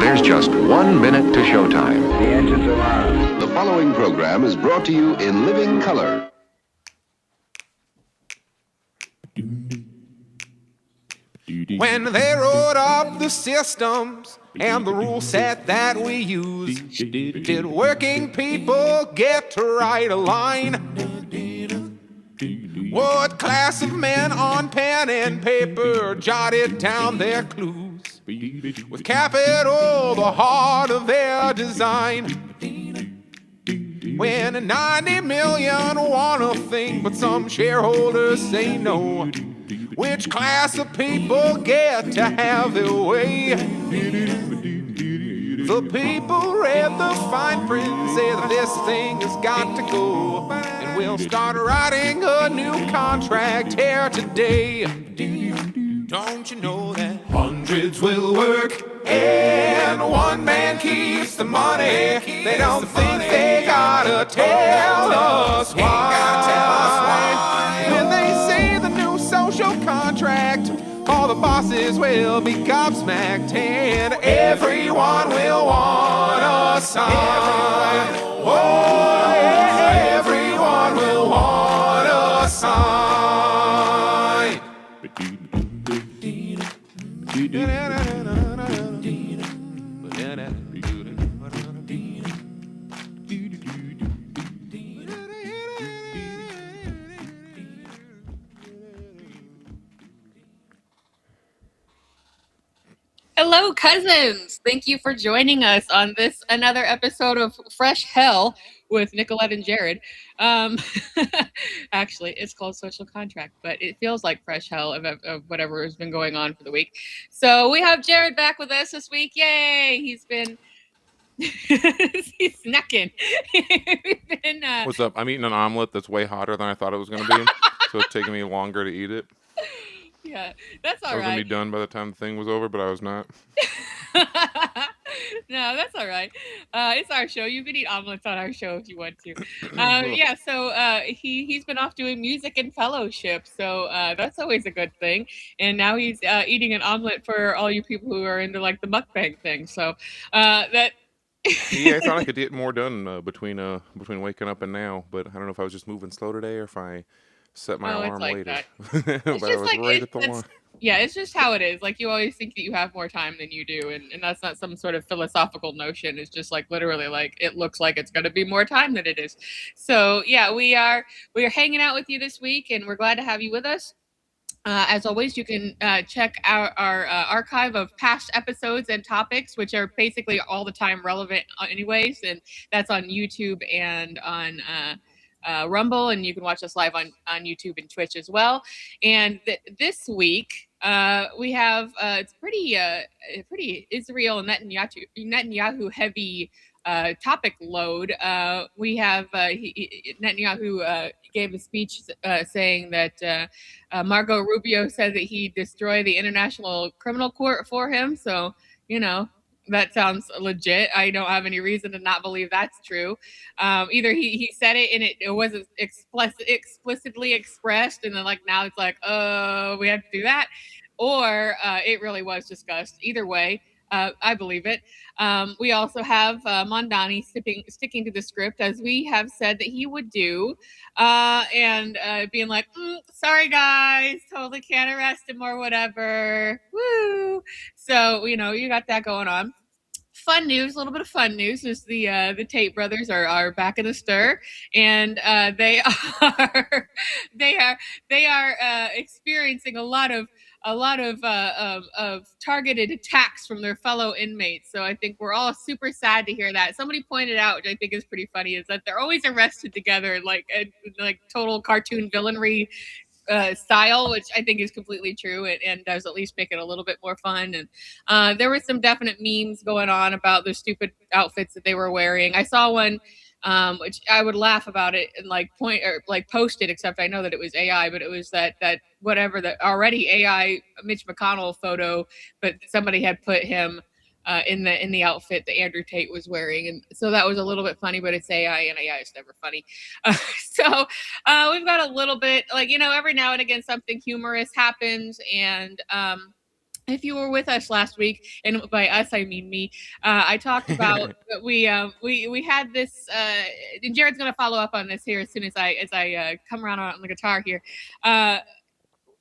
There's just 1 minute to showtime. The engines are on. The following program is brought to you in living color. When they wrote up the systems and the rule set that we use, did working people get to write a line? What class of men on pen and paper jotted down their clues? With capital, the heart of their design. When 90 million want a thing, but some shareholders say no. Which class of people get to have their way? The people read the fine print, say that this thing has got to go, and we'll start writing a new contract here today. Don't you know that hundreds will work and one man keeps the money? They don't think they gotta tell us why. When they say the new social contract, all the bosses will be gobsmacked and everyone will want a sign. Oh, yeah, everyone will want a sign. Hello, cousins. Thank you for joining us on this another episode of Fresh Hell with Nicolette and Jared. Actually, it's called Social Contract, but it feels like fresh hell of whatever has been going on for the week. So we have Jared back with us this week. Yay! He's been he's snacking. What's up? I'm eating an omelet that's way hotter than I thought it was going to be, so it's taking me longer to eat it. Yeah, that's all right. I was going to be done by the time the thing was over, but I was not. No, that's all right. It's our show. You can eat omelets on our show if you want to. Yeah, so he's been off doing music and fellowship, so that's always a good thing. And now he's eating an omelet for all you people who are into like the mukbang thing. So that. Yeah, I thought I could get more done between waking up and now, but I don't know if I was just moving slow today or if I set my alarm like later. But I was right at the line. Yeah, it's just how it is. Like you always think that you have more time than you do, and that's not some sort of philosophical notion. It's just like literally like it looks like it's going to be more time than it is. So yeah, we are hanging out with you this week, and we're glad to have you with us. As always, you can check out our archive of past episodes and topics, which are basically all the time relevant anyways, and that's on YouTube and on Rumble, and you can watch us live on YouTube and Twitch as well. And this week we have it's pretty Israel and Netanyahu heavy topic load. We have Netanyahu gave a speech saying that Marco Rubio said that he destroyed the International Criminal Court for him. So, that sounds legit. I don't have any reason to not believe that's true. Either he said it and it wasn't explicitly expressed, and then like now it's like, oh, we have to do that, or it really was discussed. Either way, I believe it. We also have Mamdani sticking to the script, as we have said that he would do, and being like, sorry guys, totally can't arrest him or whatever. Woo! So, you got that going on. Fun news, a little bit of fun news is the Tate brothers are back in the stir, and they are experiencing a lot of targeted attacks from their fellow inmates. So I think we're all super sad to hear that. Somebody pointed out, which I think is pretty funny, is that they're always arrested together, like total cartoon villainry style, which I think is completely true and does at least make it a little bit more fun. And there were some definite memes going on about the stupid outfits that they were wearing. I saw one which I would laugh about it and post it, except I know that it was AI, but it was that whatever the already AI Mitch McConnell photo, but somebody had put him in the outfit that Andrew Tate was wearing, and so that was a little bit funny. But it's AI, and AI is never funny. So we've got a little bit every now and again something humorous happens, and if you were with us last week, and by us I mean me, I talked about that we had this. And Jared's going to follow up on this here as soon as I come around on the guitar here.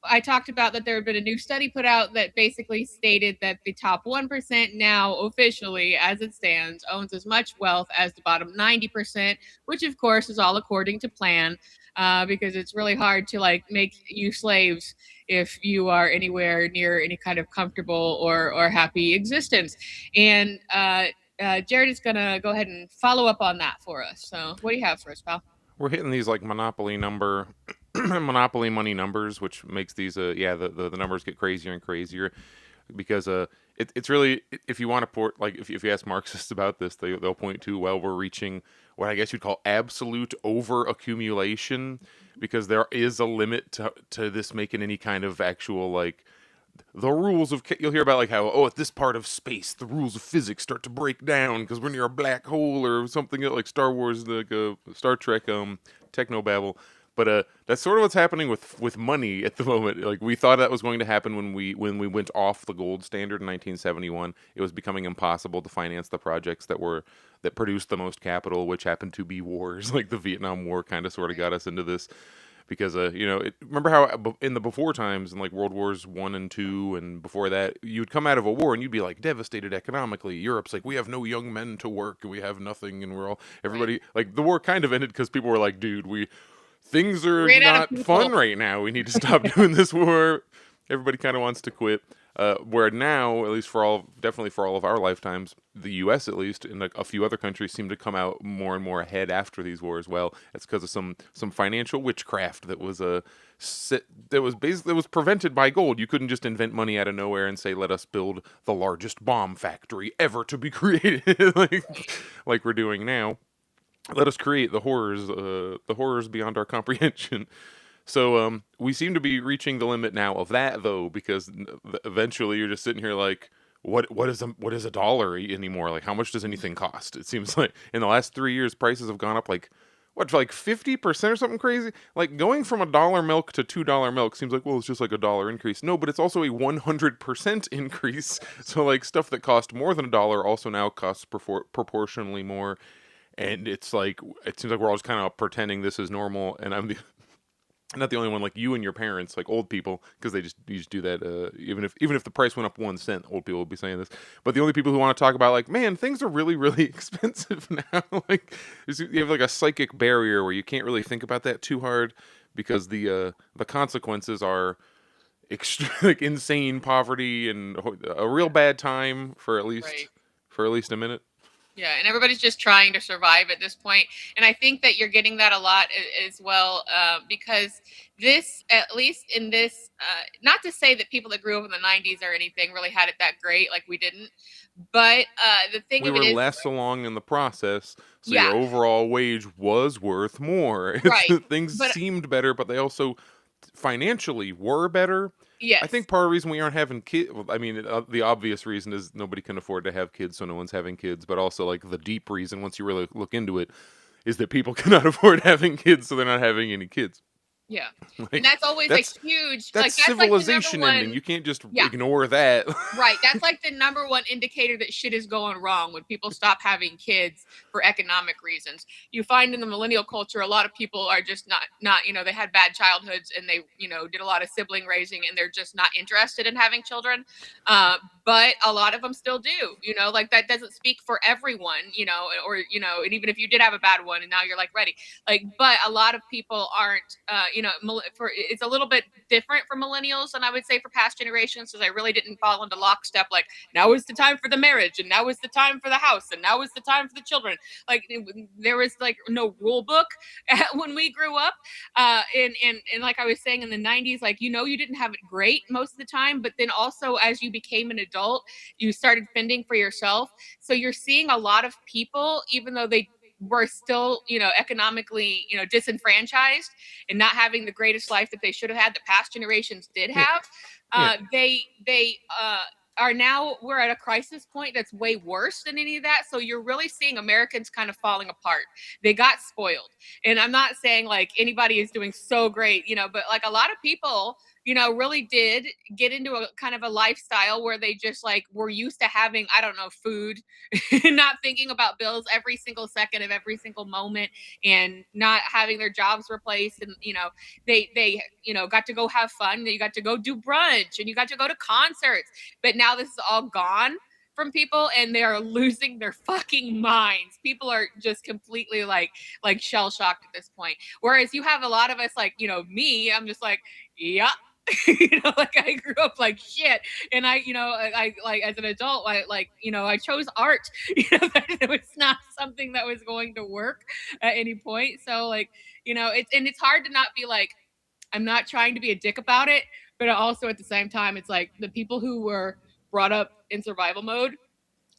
I talked about that there had been a new study put out that basically stated that the top 1% now officially, as it stands, owns as much wealth as the bottom 90%, which of course is all according to plan, because it's really hard to like make you slaves if you are anywhere near any kind of comfortable or happy existence. And Jared is going to go ahead and follow up on that for us. So what do you have for us, pal? We're hitting these like monopoly money numbers, which makes these the numbers get crazier and crazier because it's really, if you want to port, like if you ask Marxists about this, they'll point to, well, we're reaching what I guess you'd call absolute over accumulation, because there is a limit to this making any kind of actual like the rules of, you'll hear about like how, at this part of space the rules of physics start to break down because we're near a black hole or something like Star Wars, like Star Trek technobabble. But that's sort of what's happening with money at the moment. Like, we thought that was going to happen when we went off the gold standard in 1971. It was becoming impossible to finance the projects that produced the most capital, which happened to be wars. Like the Vietnam War kind of sort of got us into this. Because remember how in the before times, in like World Wars I and II, and before that, you'd come out of a war and you'd be like devastated economically. Europe's like, we have no young men to work, and we have nothing, and everybody like, the war kind of ended because people were like, dude, things are not fun right now. We need to stop doing this war. Everybody kind of wants to quit. Where now, at least definitely for all of our lifetimes, the U.S. at least, and a few other countries seem to come out more and more ahead after these wars. Well, it's because of some financial witchcraft that was prevented by gold. You couldn't just invent money out of nowhere and say, let us build the largest bomb factory ever to be created, like we're doing now. Let us create the horrors beyond our comprehension. So we seem to be reaching the limit now of that, though, because eventually you're just sitting here like, what is a dollar anymore? Like, how much does anything cost? It seems like in the last 3 years, prices have gone up like 50% or something crazy. Like, going from $1 milk to $2 milk seems like, well, it's just like $1 increase. No, but it's also a 100% increase. So like, stuff that cost more than $1 also now costs proportionally more. And it's like, it seems like we're all just kind of pretending this is normal, and I'm not the only one. Like, you and your parents, like old people, because you just do that. Even if the price went up 1 cent, old people will be saying this. But the only people who want to talk about like, man, things are really, really expensive now. Like, you have like a psychic barrier where you can't really think about that too hard, because the consequences are like insane poverty and a real bad time for at least a minute. Yeah, and everybody's just trying to survive at this point. And I think that you're getting that a lot as well, because this, at least in this, not to say that people that grew up in the 90s or anything really had it that great, like we didn't. But the thing we of it were is, less along in the process, so yeah, your overall wage was worth more. Right. Things seemed better, but they also financially were better. Yes. I think part of the reason we aren't having kids, I mean, the obvious reason is nobody can afford to have kids, so no one's having kids. But also, like, the deep reason, once you really look into it, is that people cannot afford having kids, so they're not having any kids. Yeah, like, and that's always like huge. That's like, civilization like ending. You can't just ignore that. Right. That's like the number one indicator that shit is going wrong, when people stop having kids for economic reasons. You find in the millennial culture, a lot of people are just not, they had bad childhoods, and they, did a lot of sibling raising, and they're just not interested in having children. But a lot of them still do, like, that doesn't speak for everyone, or, and even if you did have a bad one and now you're like ready, like, but a lot of people aren't, it's a little bit different for millennials than I would say for past generations, because I really didn't fall into lockstep. Like, now is the time for the marriage, and now is the time for the house, and now is the time for the children. Like, there was like no rule book when we grew up. And like I was saying, in the 90s, like, you didn't have it great most of the time, but then also as you became an adult, you started fending for yourself. So you're seeing a lot of people, even though they were still, economically, disenfranchised and not having the greatest life that they should have had, that past generations did have. They are now, we're at a crisis point that's way worse than any of that. So you're really seeing Americans kind of falling apart. They got spoiled. And I'm not saying like anybody is doing so great, but like a lot of people, really did get into a kind of a lifestyle where they just like were used to having, I don't know, food, not thinking about bills every single second of every single moment, and not having their jobs replaced. And they got to go have fun. You got to go do brunch and you got to go to concerts. But now this is all gone from people, and they are losing their fucking minds. People are just completely like shell shocked at this point. Whereas you have a lot of us like, me, I'm just like, yeah. Like I grew up like shit, and I like as an adult, I chose art. It was not something that was going to work at any point. So like, it's hard to not be like, I'm not trying to be a dick about it, but also at the same time, it's like the people who were brought up in survival mode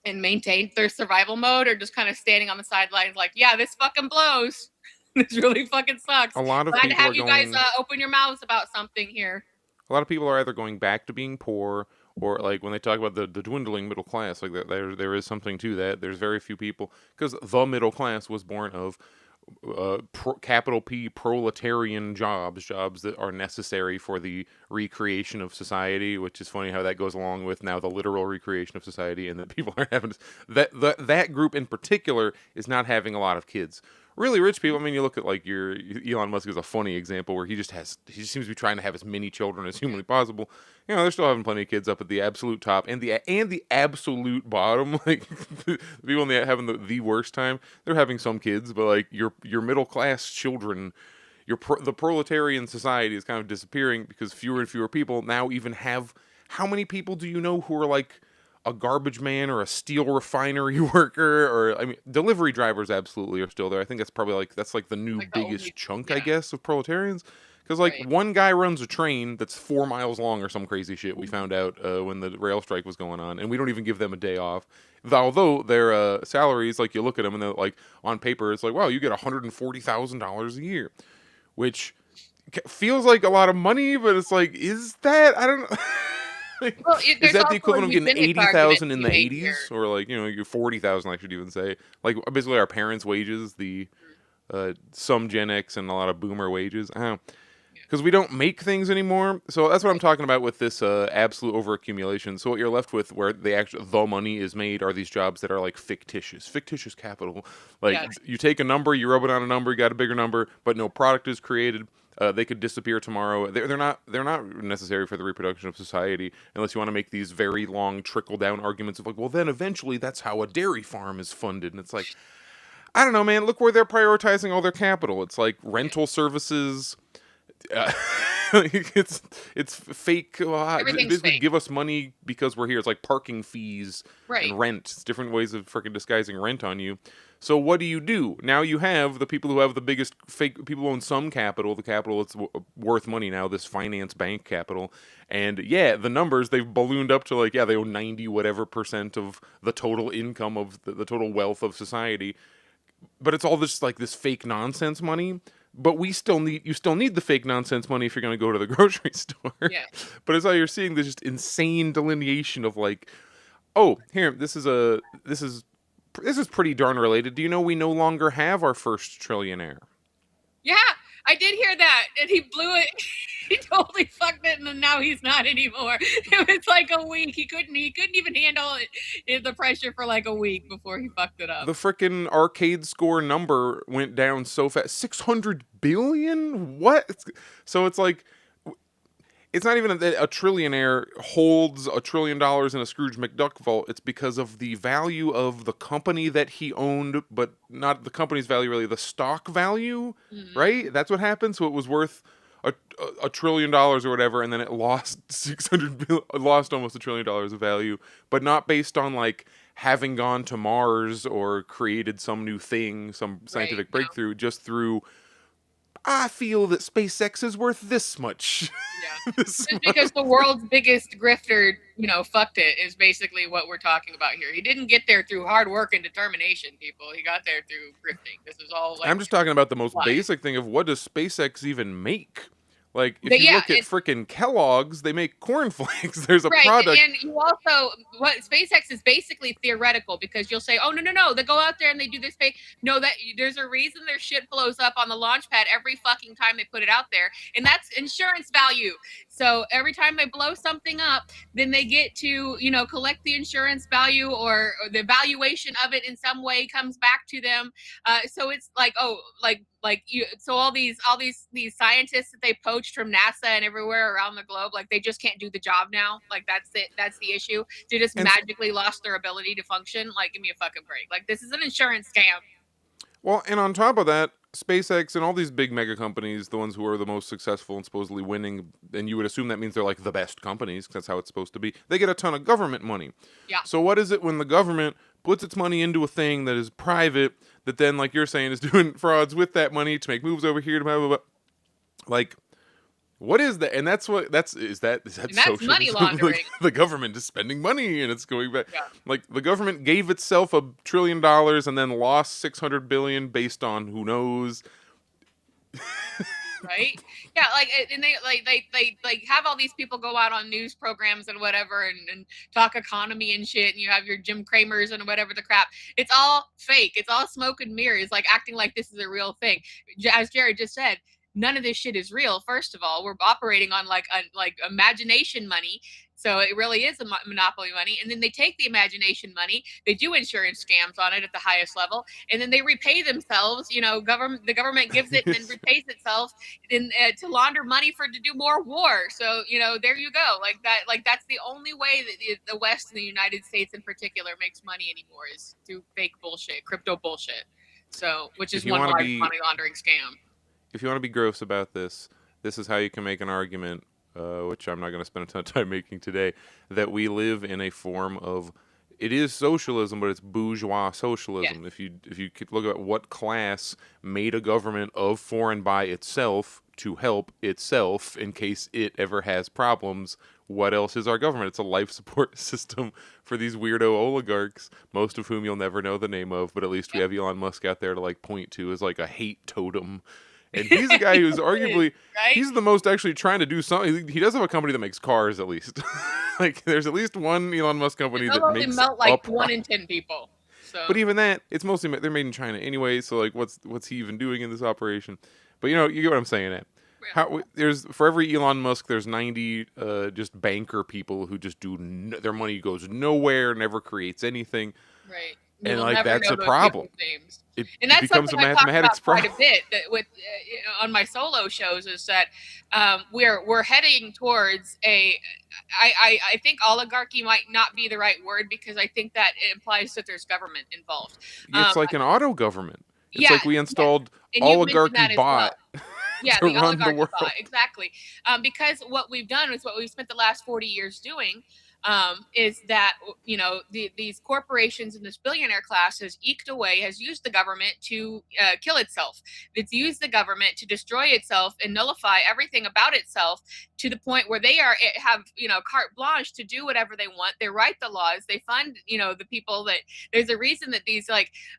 and maintained their survival mode are just kind of standing on the sidelines like, yeah, this fucking blows. This really fucking sucks. A lot of Glad to people have are you going. guys open your mouths about something here. A lot of people are either going back to being poor, or like when they talk about the dwindling middle class, like that there is something to that. There's very few people, because the middle class was born of capital P proletarian jobs that are necessary for the recreation of society, which is funny how that goes along with now the literal recreation of society, and that people are having that group in particular is not having a lot of kids. Really rich people, I mean, you look at like your Elon Musk is a funny example where he just seems to be trying to have as many children as humanly possible. They're still having plenty of kids up at the absolute top and the absolute bottom. Like people having the worst time, they're having some kids, but like your middle class children, the proletarian society is kind of disappearing because fewer and fewer people now even have. How many people do you know who are like a garbage man or a steel refinery worker, or I mean, delivery drivers absolutely are still there. I think that's probably that's the new Like the biggest only- chunk, yeah. I guess, of proletarians. Because Right. one guy runs a train that's 4 miles long or some crazy shit. We found out when the rail strike was going on, and we don't even give them a day off. Although their salaries, like you look at them and they're like on paper, it's like, wow, you get $140,000 a year, which feels like a lot of money, but it's like, is that? I don't know. Well, Is there's that also the equivalent a of getting eugenics 80,000 in argument the to be made 80s, here. or like your 40,000? I should even say, like basically our parents' wages, the some Gen X and a lot of Boomer wages. I don't know, because we don't make things anymore. So that's what I'm talking about with this absolute overaccumulation. So what you're left with, where the money is made, are these jobs that are like fictitious capital. Like Yes. you take a number, you rub it on a number, you got a bigger number, but no product is created. They could disappear tomorrow. They're not necessary for the reproduction of society unless you want to make these very long trickle down arguments of like, well, then eventually that's how a dairy farm is funded. And it's like, I don't know, man. Look where they're prioritizing all their capital. It's like rental services. It's fake. Everything's Basically, fake. give us money because we're here. It's like parking fees Right. and rent. It's different ways of freaking disguising rent on you. So what do? Now you have the people who have the biggest fake. People who own some capital. The capital that's worth money now. This finance bank capital. And yeah, the numbers, they've ballooned up to like, yeah, they own 90 whatever % of the total income of the total wealth of society. But it's all this like this fake nonsense money. But you still need the fake nonsense money if you're going to go to the grocery store. Yeah. But it's how you're seeing this just insane delineation of like, oh, here, this is pretty darn related. Do you know we no longer have our first trillionaire? Yeah, I did hear that, and he blew it. He totally fucked it, and then now he's not anymore. It was like a week. He couldn't even handle the pressure for like a week before he fucked it up. The frickin' arcade score number went down so fast. 600 billion? What? So it's like, it's not even that a trillionaire holds $1 trillion in a Scrooge McDuck vault. It's because of the value of the company that he owned, but not the company's value, really, the stock value, right? That's what happened. So it was worth $1 trillion or whatever, and then it lost lost almost $1 trillion of value, but not based on like having gone to Mars or created some new thing, some scientific breakthrough, just through, I feel that SpaceX is worth this much. Yeah. This Just much. because the world's biggest grifter, fucked it, is basically what we're talking about here. He didn't get there through hard work and determination, people. He got there through grifting. This is all like. I'm just talking about the most Why? basic thing of what does SpaceX even make? Like, if But you yeah, look at frickin' Kellogg's, they make cornflakes. There's a Right, product. and you also, what SpaceX is basically theoretical, because you'll say, oh, no, they go out there and they do this space. No, that there's a reason their shit blows up on the launch pad every fucking time they put it out there, and that's insurance value. So every time they blow something up, then they get to, collect the insurance value, or the valuation of it in some way comes back to them. So it's like, so all these scientists that they poached from NASA and everywhere around the globe, like, they just can't do the job now. Like, that's it. That's the issue. They just magically lost their ability to function. Like, give me a fucking break. Like, this is an insurance scam. Well, and on top of that, SpaceX and all these big mega companies, the ones who are the most successful and supposedly winning, and you would assume that means they're like the best companies, because that's how it's supposed to be, they get a ton of government money. Yeah. So what is it when the government puts its money into a thing that is private, that then, like you're saying, is doing frauds with that money to make moves over here to blah, blah, blah. Like, what is that? And that's socialism? Money laundering. Like, the government is spending money and it's going back. Yeah. Like, the government gave itself $1 trillion and then lost $600 billion based on who knows. Right? Yeah, and they have all these people go out on news programs and whatever, and talk economy and shit, and you have your Jim Cramers and whatever the crap. It's all fake. It's all smoke and mirrors, like acting like this is a real thing. As Jared just said, none of this shit is real. First of all, we're operating on like imagination money. So it really is a monopoly money. And then they take the imagination money, they do insurance scams on it at the highest level, and then they repay themselves. The government gives it and then repays itself to launder money to do more war. So, there you go. Like that. Like, that's the only way that the West and the United States in particular makes money anymore, is through fake bullshit, crypto bullshit. So, which is one large money laundering scam. If you want to be gross about this is how you can make an argument, which I'm not going to spend a ton of time making today, that we live in a form of, it is socialism, but it's bourgeois socialism. Yes. If you could look at what class made a government of, for, and by itself to help itself in case it ever has problems, what else is our government? It's a life support system for these weirdo oligarchs, most of whom you'll never know the name of, but at least we have Elon Musk out there to like point to as like a hate totem. And he's a guy who's arguably, right? He's the most actually trying to do something. He does have a company that makes cars, at least. Like, there's at least one Elon Musk company that makes melt like 1 in 10 people. So. But even that, it's mostly, they're made in China anyway, so like, what's he even doing in this operation? But you get what I'm saying, Ed. There's, for every Elon Musk, there's 90 just banker people who just their money goes nowhere, never creates anything. Right. And like, that's a problem. It that's becomes a something I talk mathematics about quite problem. a bit with on my solo shows, is that we're heading towards I think oligarchy might not be the right word, because I think that it implies that there's government involved. It's like an auto government. It's like we installed oligarchy bot. Well. Yeah, to the run the oligarchy world. bot, exactly. Because what we've done is what we've spent the last 40 years doing. Is that, these corporations in this billionaire class has used the government to kill itself. It's used the government to destroy itself and nullify everything about itself, to the point where they have carte blanche to do whatever they want. They write the laws. They fund the people that. There's a reason that these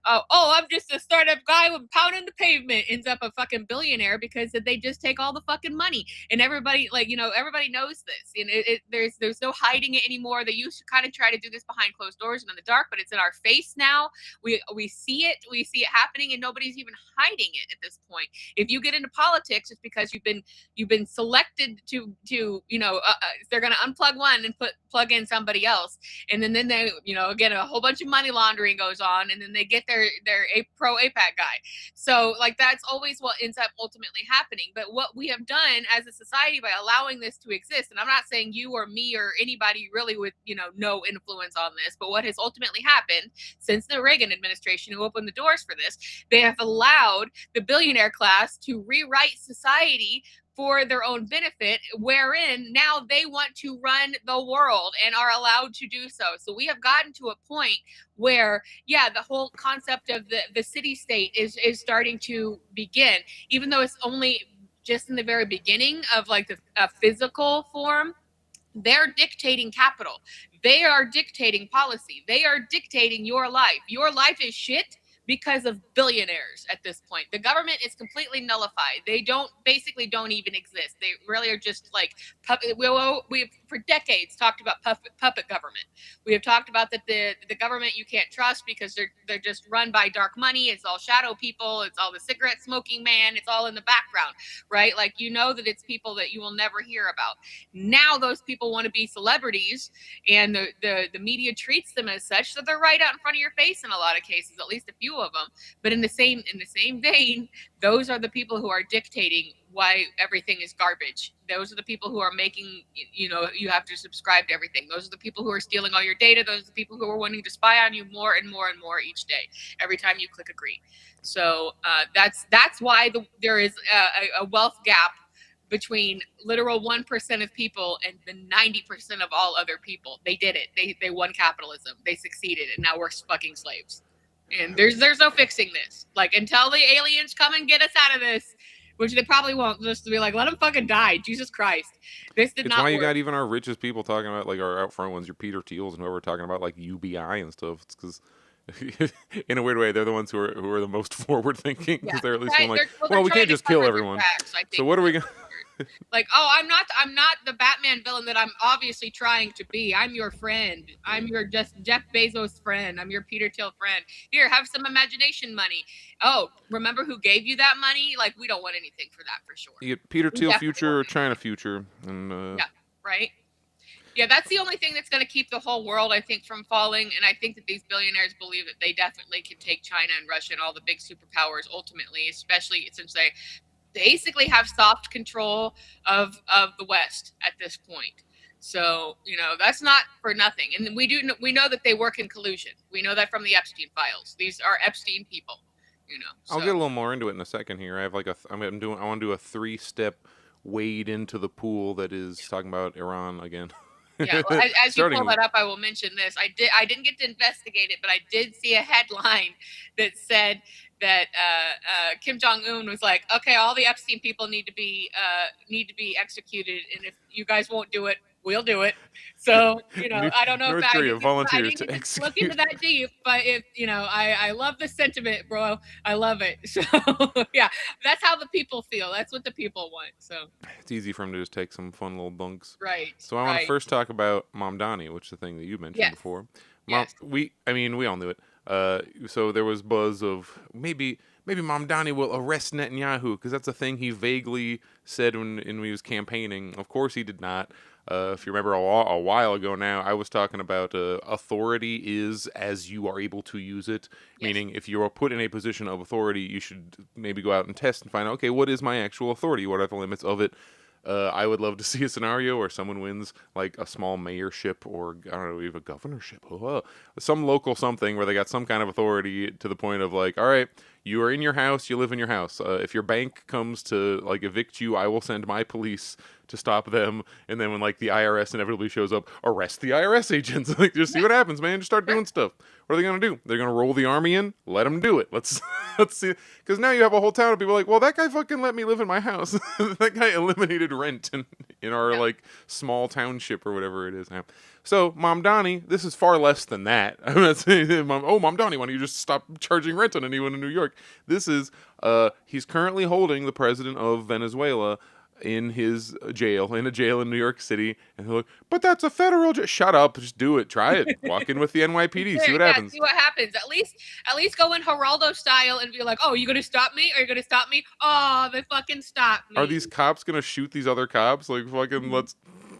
I'm just a startup guy with pounding the pavement ends up a fucking billionaire, because they just take all the fucking money, and everybody everybody knows this. There's no hiding it anymore. They used to kind of try to do this behind closed doors and in the dark, but it's in our face now. We see it. We see it happening, and nobody's even hiding it at this point. If you get into politics, it's because you've been selected to they're going to unplug one and plug in somebody else, and then they again, a whole bunch of money laundering goes on, and then they get their pro APAC guy. So like, that's always what ends up ultimately happening. But what we have done as a society by allowing this to exist, and I'm not saying you or me or anybody really with no influence on this, but what has ultimately happened since the Reagan administration, who opened the doors for this, they have allowed the billionaire class to rewrite society for their own benefit, wherein now they want to run the world and are allowed to do so. So we have gotten to a point where, the whole concept of the city state is starting to begin, even though it's only just in the very beginning of like a physical form. They're dictating capital. They are dictating policy. They are dictating your life. Your life is shit, because of billionaires at this point. The government is completely nullified. They basically don't even exist. They really are just like puppet. We have for decades talked about puppet government. We have talked about that the government you can't trust because they're just run by dark money. It's all shadow people. It's all the cigarette smoking man. It's all in the background, right? Like, you know that it's people that you will never hear about. Now those people want to be celebrities, and the media treats them as such, so they're right out in front of your face in a lot of cases, at least a few of them. But in the same vein, those are the people who are dictating why everything is garbage. Those are the people who are making, you have to subscribe to everything. Those are the people who are stealing all your data. Those are the people who are wanting to spy on you more and more and more each day, every time you click agree. So that's why there is a wealth gap between literal 1% of people and the 90% of all other people. They did it. They won capitalism. They succeeded, and now we're fucking slaves. And there's no fixing this. Like, until the aliens come and get us out of this, which they probably won't, just to be like, let them fucking die. Jesus Christ. This did not work. It's why you got even our richest people talking about, like, our out front ones, your Peter Thiels and whoever, talking about, like, UBI and stuff. It's because in a weird way, they're the ones who are the most forward thinking, because they're at least like, well, we can't just kill everyone. So what are we gonna? Like, oh, I'm not the Batman villain that I'm obviously trying to be. I'm your friend. I'm your Jeff Bezos friend. I'm your Peter Thiel friend. Here, have some imagination money. Oh, remember who gave you that money? Like, we don't want anything for that, for sure. You get Peter Thiel future or China future, and yeah, right. Yeah, that's the only thing that's going to keep the whole world, I think, from falling. And I think that these billionaires believe that they definitely can take China and Russia and all the big superpowers ultimately, especially since they basically have soft control of the West at this point. So, that's not for nothing. And we know that they work in collusion. We know that from the Epstein files. These are Epstein people, So. I'll get a little more into it in a second here. I have like I want to do a 3-step wade into the pool that is talking about Iran again. Yeah, well, as you pull that up, I will mention this. I didn't get to investigate it, but I did see a headline that said that Kim Jong-un was like, okay, all the Epstein people need to be executed, and if you guys won't do it, we'll do it. So, I don't know North if Korea volunteers I didn't to execute. look into that deep, but if I love the sentiment, bro. I love it. So yeah, that's how the people feel. That's what the people want. So it's easy for them to just take some fun little dunks. Right. So I want to first talk about Mamdani, which is the thing that you mentioned before. Yes. We all knew it. So there was buzz of maybe Mamdani will arrest Netanyahu, because that's a thing he vaguely said when he was campaigning. Of course he did not. If you remember a while ago now, I was talking about authority is as you are able to use it. Yes. Meaning, if you are put in a position of authority, you should maybe go out and test and find out, okay, what is my actual authority? What are the limits of it? I would love to see a scenario where someone wins like a small mayorship, or I don't know, even a governorship, some local something where they got some kind of authority to the point of like, all right, you are in your house, you live in your house. If your bank comes to like evict you, I will send my police to stop them. And then when like the IRS inevitably shows up, arrest the IRS agents. Like, just see what happens, man. Just start doing stuff. What are they gonna do? They're gonna roll the army in. Let them do it. Let's see. Because now you have a whole town of people like, well, that guy fucking let me live in my house. That guy eliminated rent in our like small township or whatever it is now. So Mamdani, this is far less than that. I'm not saying, Mamdani, why don't you just stop charging rent on anyone in New York? This is he's currently holding the president of Venezuela in his jail, in a jail in New York City, and they're like, but that's a federal jail. Shut up, just do it, try it. Walk in with the NYPD, see what happens. See what happens. At least go in Geraldo style and be like, oh, you gonna stop me? Are you gonna stop me? Oh, they fucking stopped me. Are these cops gonna shoot these other cops? Like, fucking,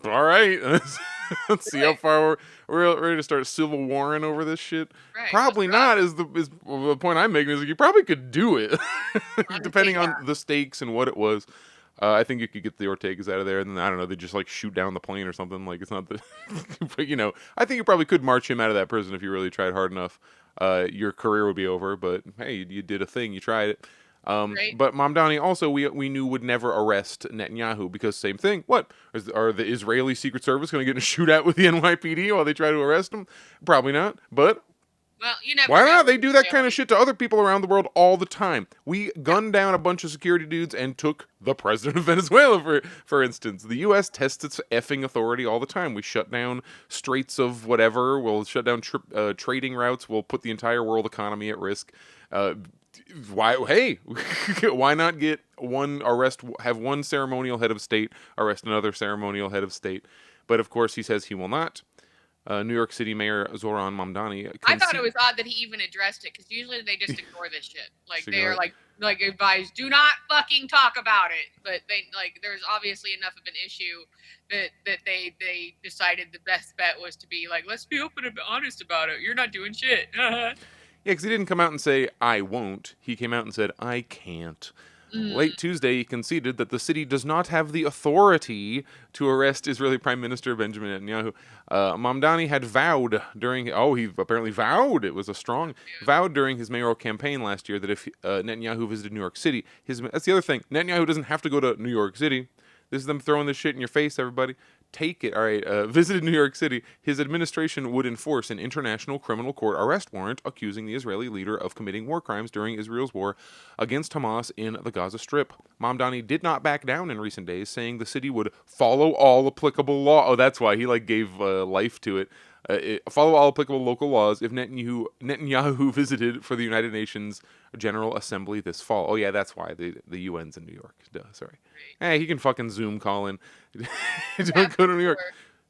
all right. Let's see how far we're ready to start civil warring over this shit. Right. Probably not. Is the point I'm making is like, you probably could do it, depending on the stakes and what it was. I think you could get the Ortegas out of there, and then I don't know, they just like shoot down the plane or something. Like, it's not the, but I think you probably could march him out of that prison if you really tried hard enough. Your career would be over, but hey, you did a thing, you tried it. Right. But Mamdani also we knew would never arrest Netanyahu, because same thing. What are the Israeli Secret Service going to get in a shootout with the NYPD while they try to arrest him? Probably not. But well, you never. Why not? They do that kind of shit to other people around the world all the time. We gunned down a bunch of security dudes and took the president of Venezuela, for instance. The U.S. tests its effing authority all the time. We shut down straits of whatever. We'll shut down trading routes. We'll put the entire world economy at risk. Why? Hey, why not get one arrest? Have one ceremonial head of state arrest another ceremonial head of state? But of course, he says he will not. New York City Mayor Zoran Mamdani. I thought it was odd that he even addressed it, because usually they just ignore this shit. Like they're like advised, do not fucking talk about it. But they there's obviously enough of an issue that they decided the best bet was to be like, let's be open and honest about it. You're not doing shit. Yeah, because he didn't come out and say, I won't. He came out and said, I can't. Late Tuesday, he conceded that the city does not have the authority to arrest Israeli Prime Minister Benjamin Netanyahu. Mamdani had vowed during... he apparently vowed. It was a strong... Vowed during his mayoral campaign last year that if Netanyahu visited New York City... That's the other thing. Netanyahu doesn't have to go to New York City. This is them throwing this shit in your face, everybody. Take it. All right. Visited New York City. His administration would enforce an international criminal court arrest warrant accusing the Israeli leader of committing war crimes during Israel's war against Hamas in the Gaza Strip. Mamdani did not back down in recent days, saying the city would follow all applicable law. Oh, that's why he gave life to it. Follow all applicable local laws if Netanyahu visited for the United Nations General Assembly this fall. Oh yeah, that's why the UN's in New York. Duh, sorry. Hey, he can fucking Zoom call in. Don't go to New York.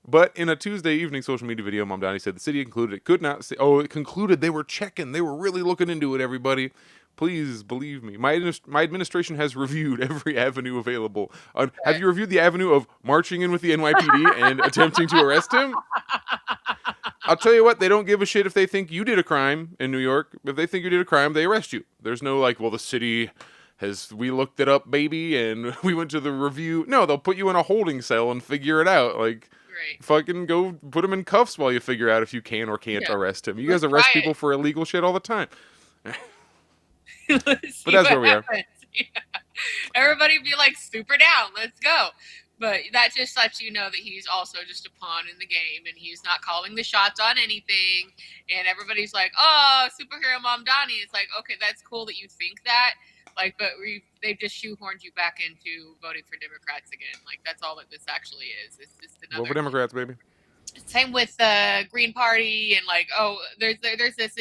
But in a Tuesday evening social media video, Mamdani said the city concluded it could not say. Oh, it concluded they were checking. They were really looking into it. Everybody, please believe me. My administration has reviewed every avenue available. Have you reviewed the avenue of marching in with the NYPD and attempting to arrest him? I'll tell you what, they don't give a shit if they think you did a crime in New York. If they think you did a crime, they arrest you. There's no the city we looked it up, baby, and we went to the review. No, they'll put you in a holding cell and figure it out. Fucking go put him in cuffs while you figure out if you can or can't arrest him. You guys arrest people for illegal shit all the time. But that's where we are. Yeah. Everybody be super down. Let's go. But that just lets you know that he's also just a pawn in the game, and he's not calling the shots on anything. And everybody's like, oh, superhero Mamdani. It's like, okay, that's cool that you think that. But they've just shoehorned you back into voting for Democrats again. That's all that this actually is. It's just another... Vote for Democrats, baby. Same with the Green Party, and there's this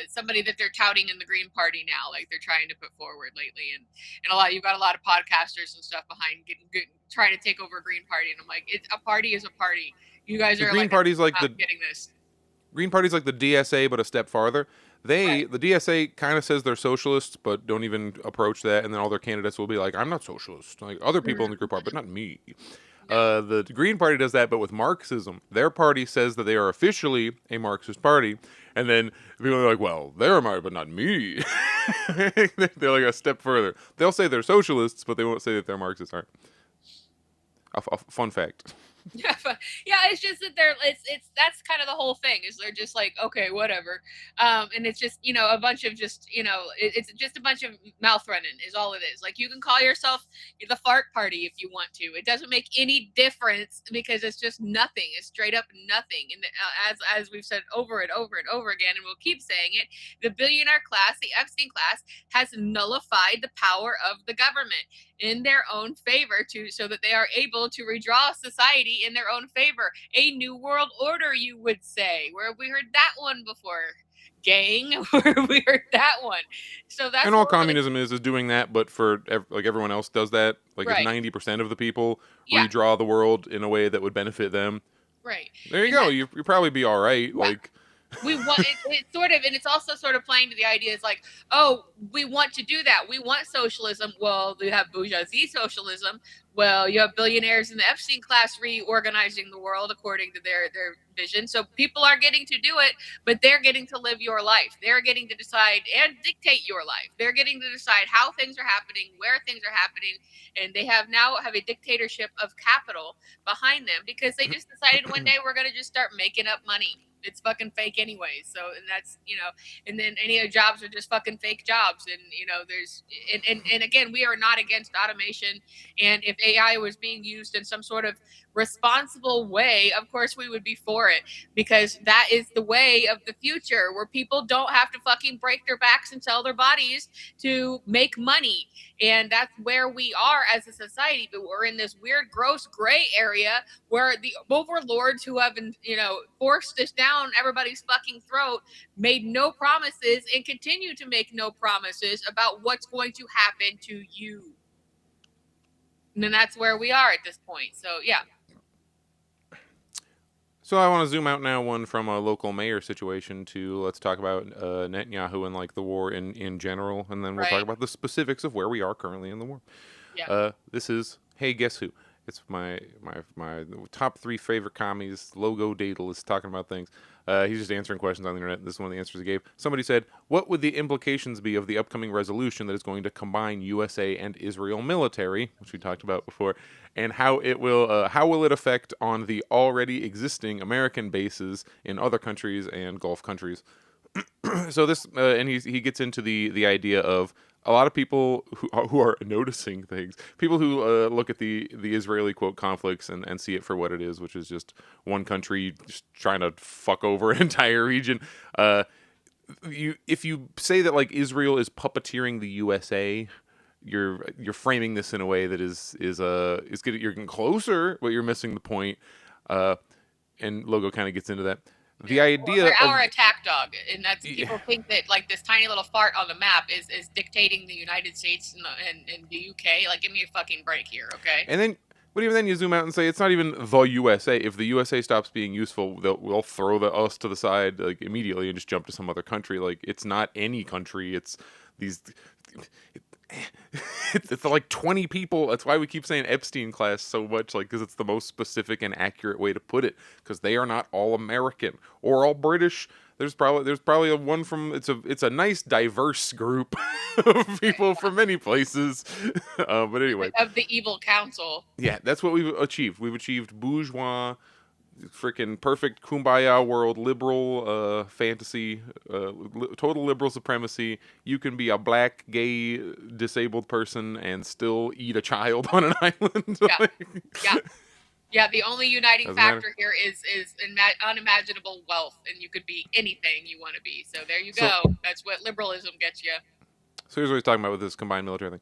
somebody that they're touting in the Green Party now, they're trying to put forward lately, and you've got a lot of podcasters and stuff behind trying to take over Green Party, and I'm like, it's a party is a party. You guys are Green Party's getting this. Green Party's like the DSA, but a step farther. The DSA kind of says they're socialists, but don't even approach that, and then all their candidates will be like, I'm not socialist. Other people in the group are, but not me. The Green Party does that, but with Marxism. Their party says that they are officially a Marxist party, and then people are like, well, they're but not me. They're a step further. They'll say they're socialists, but they won't say that they're Marxists. All right. A fun fact. Yeah, it's just that that's kind of the whole thing, is they're just okay, whatever, and it's just a bunch of it's just a bunch of mouth running is all it is. You can call yourself the fart party if you want to. It doesn't make any difference, because it's just nothing. It's straight up nothing. And as we've said over and over and over again, and we'll keep saying it, the billionaire class, the Epstein class, has nullified the power of the government in their own favor, so that they are able to redraw society in their own favor. A new world order, you would say. Where have we heard that one before? Gang, where have we heard that one? So that's... And all communism is doing that, but for everyone else does that. If Right. 90% of the people redraw the world in a way that would benefit them. Right. There you go. You'll probably be all right. Yeah. We want it's sort of, and it's also sort of playing to the idea is oh, we want to do that. We want socialism. Well, you have bourgeoisie socialism. Well, you have billionaires in the Epstein class reorganizing the world according to their vision. So people are getting to do it, but they're getting to live your life. They're getting to decide and dictate your life. They're getting to decide how things are happening, where things are happening, and they have a dictatorship of capital behind them, because they just decided one day we're going to just start making up money. It's fucking fake anyway. So, and that's, and then any of the jobs are just fucking fake jobs. And, there's, and again, we are not against automation. And if AI was being used in some sort of responsible way, of course we would be for it, because that is the way of the future, where people don't have to fucking break their backs and sell their bodies to make money. And that's where we are as a society. But we're in this weird, gross gray area where the overlords who have been, forced this down everybody's fucking throat made no promises and continue to make no promises about what's going to happen to you. And then that's where we are at this point. So, yeah. So I want to zoom out now one from a local mayor situation to let's talk about Netanyahu and like the war in general, and then we'll talk about the specifics of where we are currently in the war. Yeah. This is Hey Guess Who? It's my top 3 favorite commies. Logo Dadle is talking about things. He's just answering questions on the internet. This is one of the answers he gave. Somebody said, "What would the implications be of the upcoming resolution that is going to combine USA and Israel military," which we talked about before, and how will it affect on the already existing American bases in other countries and Gulf countries? So this, and he gets into the idea of a lot of people who are noticing things, people who look at the Israeli quote conflicts and see it for what it is, which is just one country just trying to fuck over an entire region. If you say that like Israel is puppeteering the USA, you're framing this in a way that is good. You're getting closer, but you're missing the point. And Logo kind of gets into that. The idea they're our attack dog, and that's people think that like this tiny little fart on the map is dictating the United States and the UK. Like, give me a fucking break here, okay? And then, but even then, you zoom out and say it's not even the USA. If the USA stops being useful, we'll throw us to the side like immediately and just jump to some other country. Like, it's not any country. It's these. It's like 20 people. That's why we keep saying Epstein Class so much, like, because it's the most specific and accurate way to put it, because they are not all American or all British. There's probably a one from it's a nice diverse group of people from many places. But anyway, of the evil council. Yeah, that's what we've achieved. We've achieved bourgeois, freaking perfect kumbaya world, liberal fantasy, total liberal supremacy. You can be a black, gay, disabled person and still eat a child on an island. Yeah. The only uniting factor here is unimaginable wealth, and you could be anything you want to be. So there you go. That's what liberalism gets you. So here's what he's talking about with this combined military thing.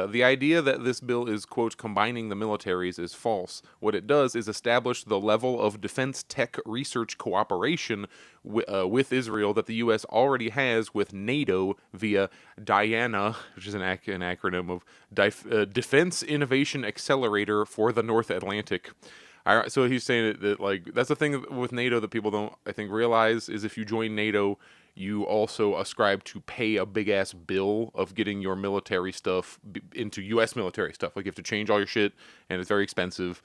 The idea that this bill is, quote, combining the militaries is false. What it does is establish the level of defense tech research cooperation with Israel that the U.S. already has with NATO via DIANA, which is an acronym of Defense Innovation Accelerator for the North Atlantic. So he's saying that like that's the thing with NATO that people don't, I think, realize is if you join NATO, you also ascribe to pay a big ass bill of getting your military stuff into U.S. military stuff. Like you have to change all your shit, and it's very expensive.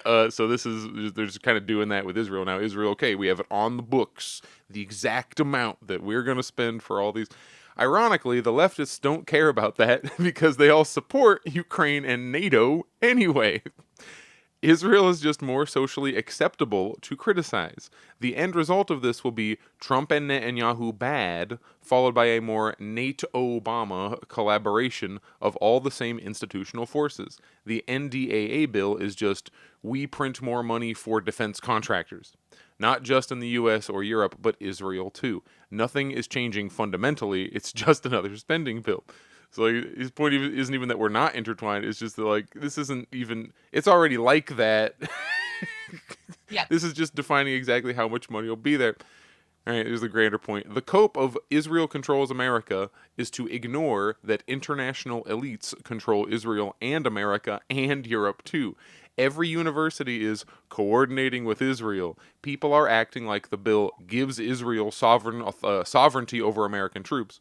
So they're just kind of doing that with Israel now. Israel, okay, we have it on the books, the exact amount that we're going to spend for all these. Ironically, the leftists don't care about that because they all support Ukraine and NATO anyway. Israel is just more socially acceptable to criticize. The end result of this will be Trump and Netanyahu bad, followed by a more NATO-Obama collaboration of all the same institutional forces. The NDAA bill is just, we print more money for defense contractors. Not just in the US or Europe, but Israel too. Nothing is changing fundamentally, it's just another spending bill. So like, his point isn't even that we're not intertwined. It's just that like this isn't even. It's already like that. Yeah. This is just defining exactly how much money will be there. All right, here's the grander point. The cope of Israel controls America is to ignore that international elites control Israel and America and Europe too. Every university is coordinating with Israel. People are acting like the bill gives Israel sovereignty over American troops.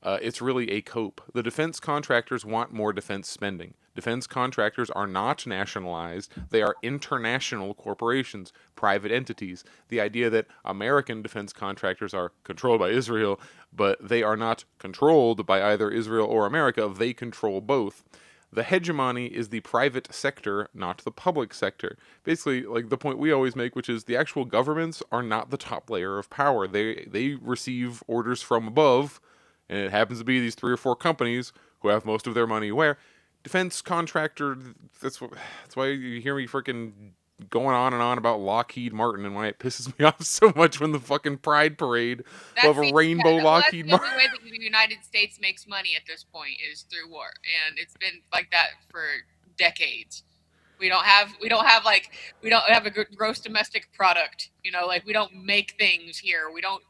It's really a cope. The defense contractors want more defense spending. Defense contractors are not nationalized. They are international corporations, private entities. The idea that American defense contractors are controlled by Israel, but they are not controlled by either Israel or America, they control both. The hegemony is the private sector, not the public sector. Basically, like the point we always make, which is the actual governments are not the top layer of power. They receive orders from above, and it happens to be these 3 or 4 companies who have most of their money where. defense contractor. That's why you hear me freaking going on and on about Lockheed Martin and why it pisses me off so much when the fucking Pride Parade will have a rainbow Lockheed Martin. Martin. That's the only way that the United States makes money at this point is through war, and it's been like that for decades. We don't have a gross domestic product. You know, like we don't make things here. We don't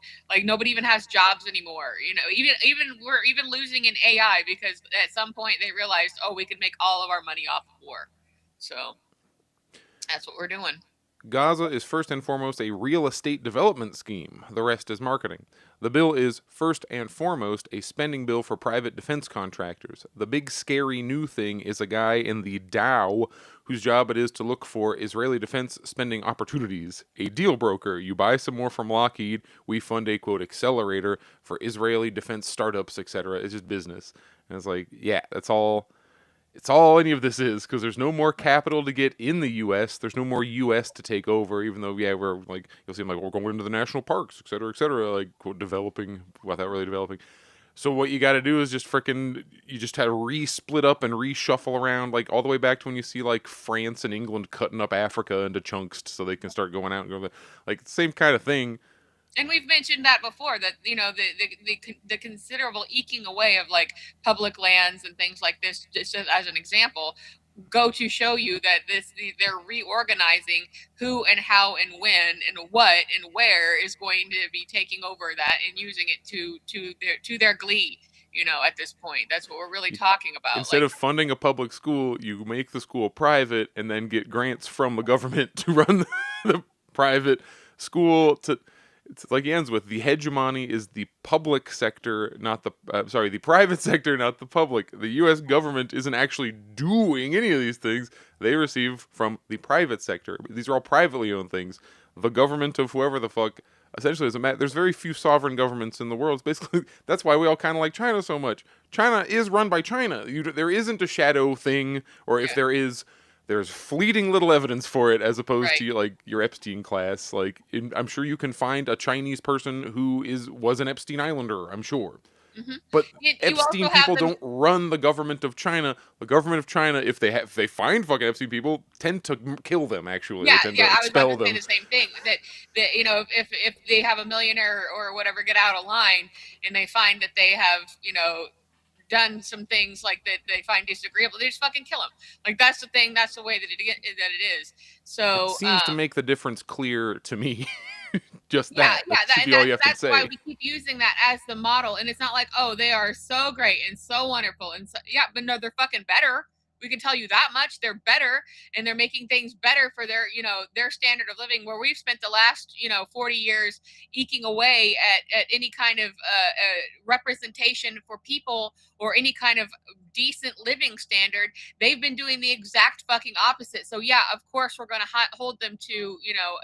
nobody even has jobs anymore. You know, even we're even losing in AI because at some point they realized, oh, we could make all of our money off of war. So that's what we're doing. Gaza is first and foremost a real estate development scheme. The rest is marketing. The bill is first and foremost a spending bill for private defense contractors. The big scary new thing is a guy in the Dow whose job it is to look for Israeli defense spending opportunities. A deal broker. You buy some more from Lockheed, we fund a, quote, accelerator for Israeli defense startups, etc. It's just business. And it's like, yeah, that's all... It's all any of this is, because there's no more capital to get in the U.S. There's no more U.S. to take over, even though, yeah, we're like, you'll see, like, we're going into the national parks, et cetera, like, quote, developing, without really developing. So what you got to do is just frickin', you just had to re-split up and reshuffle around, like, all the way back to when you see, like, France and England cutting up Africa into chunks so they can start going out and going, like, same kind of thing. And we've mentioned that before, that, you know, the considerable eking away of like public lands and things like this, just as an example, go to show you that they're reorganizing who and how and when and what and where is going to be taking over that and using it to their glee. You know, at this point, that's what we're really talking about. Instead of funding a public school, you make the school private and then get grants from the government to run the private school to. It's like he ends with, the hegemony is the public sector, not the the private sector, not the public. The U.S. government isn't actually doing any of these things. They receive from the private sector. These are all privately owned things. The government of whoever the fuck essentially doesn't matter. There's very few sovereign governments in the world. It's basically, that's why we all kind of like China so much. China is run by China. There isn't a shadow thing, or if there is, there's fleeting little evidence for it, as opposed to like your Epstein class. Like, I'm sure you can find a Chinese person who was an Epstein Islander. I'm sure, but Epstein people don't run the government of China. The government of China, if they find fucking Epstein people, tend to kill them. Actually, they tend to expel I was about to them. say the same thing. That you know, if they have a millionaire or whatever get out of line and they find that they have, you know, done some things like that they find disagreeable, they just fucking kill him. Like, that's the thing. That's the way that it is. So it seems to make the difference clear to me. Just that. That should be all you have to say. That's why we keep using that as the model. And it's not like, oh, they are so great and so wonderful and so, yeah, but no, they're fucking better. We can tell you that much. They're better, and they're making things better for their, you know, their standard of living, where we've spent the last, you know, 40 years eking away at any kind of representation for people or any kind of decent living standard. They've been doing the exact fucking opposite. So yeah, of course we're going to hold them to, you know,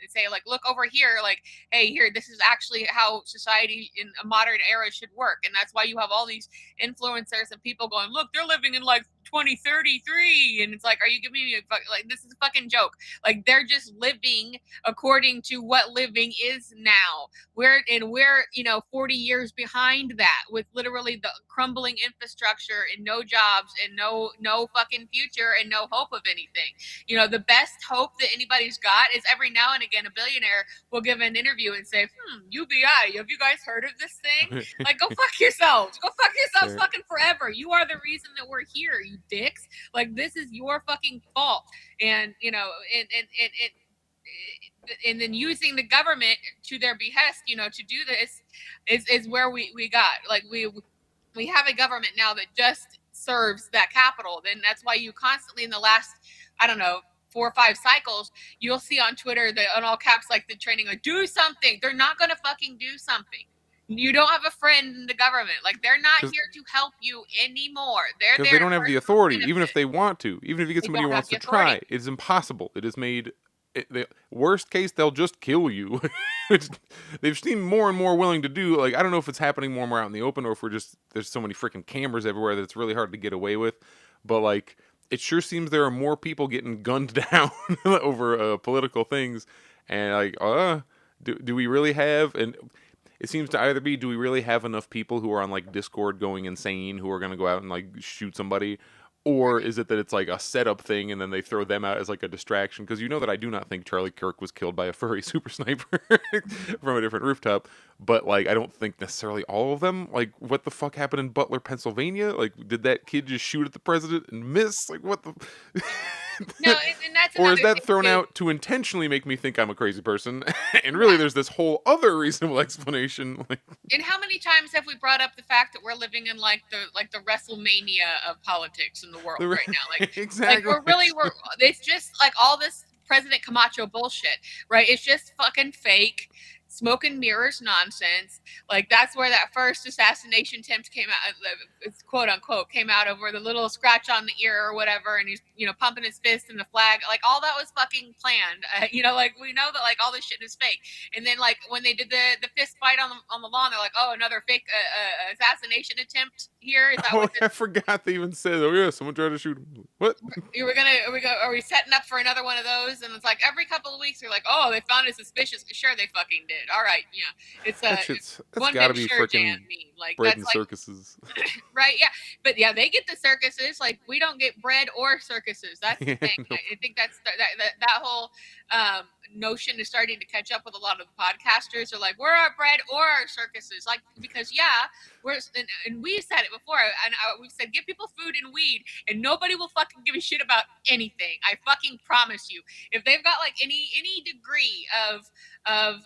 say like, look over here, like, hey, here, this is actually how society in a modern era should work. And that's why you have all these influencers and people going, look, they're living in like 2033, and it's like, are you giving me like, this is a fucking joke? Like, they're just living according to what living is now. We're you know, 40 years behind that, with literally the crumbling infrastructure and no jobs and no fucking future and no hope of anything. You know, the best hope that anybody's got is every now and again a billionaire will give an interview and say, UBI, have you guys heard of this thing? Like, go fuck yourselves. Go fuck yourselves fucking forever. You are the reason that we're here, you dicks. Like, this is your fucking fault. And, you know, and then using the government to their behest, you know, to do this is where we got. Like, we have a government now that just serves that capital. Then that's why you constantly, in the last, I don't know, 4 or 5 cycles, you'll see on Twitter that on all caps, like, the training, like, do something. They're not going to fucking do something. You don't have a friend in the government. Like, they're not here to help you anymore. They're there. They don't have the authority, even if they want to. Even if you get somebody who wants to try, it's impossible. It is made. The worst case, they'll just kill you. They've seemed more and more willing to do. Like, I don't know if it's happening more and more out in the open, or if there's so many freaking cameras everywhere that it's really hard to get away with. But like, it sure seems there are more people getting gunned down over political things. And like, do we really have? And it seems to either be, do we really have enough people who are on like Discord going insane, who are going to go out and like shoot somebody, Or is it that it's like a setup thing and then they throw them out as like a distraction? Because you know that I do not think Charlie Kirk was killed by a furry super sniper from a different rooftop. But like, I don't think necessarily all of them. Like, what the fuck happened in Butler, Pennsylvania? Like, did that kid just shoot at the president and miss? Like, what the? No, and that's Or is another that thing, thrown too. out to intentionally make me think I'm a crazy person? And really, there's this whole other reasonable explanation. Like, And how many times have we brought up the fact that we're living in like the WrestleMania of politics in the world right now? Like, exactly. we're it's just like all this President Camacho bullshit, right? It's just fucking fake, smoke and mirrors nonsense. Like that's where that first assassination attempt came out, it's quote unquote came out over the little scratch on the ear or whatever, and he's pumping his fist in the flag. Like all that was fucking planned. Like we know that like all this shit is fake. And then like when they did the fist fight on the lawn, they're like, oh, another fake assassination attempt here. Is that Oh, what I forgot they even said, oh yeah, someone tried to shoot him. What? are we setting up for another one of those? And it's like every couple of weeks they're like, oh, they found it suspicious. Sure, they fucking did. All right, yeah, it's That's one gotta big be sure freaking jam meme. Like bread that's and like circuses. right, yeah, but yeah, they get the circuses. Like we don't get bread or circuses. That's the thing. No. I think that's that whole notion is starting to catch up with a lot of the podcasters. Are like, we're our bread or our circuses. Like because yeah, and we said it before, and we've said give people food and weed, and nobody will fucking give a shit about anything. I fucking promise you. If they've got like any degree of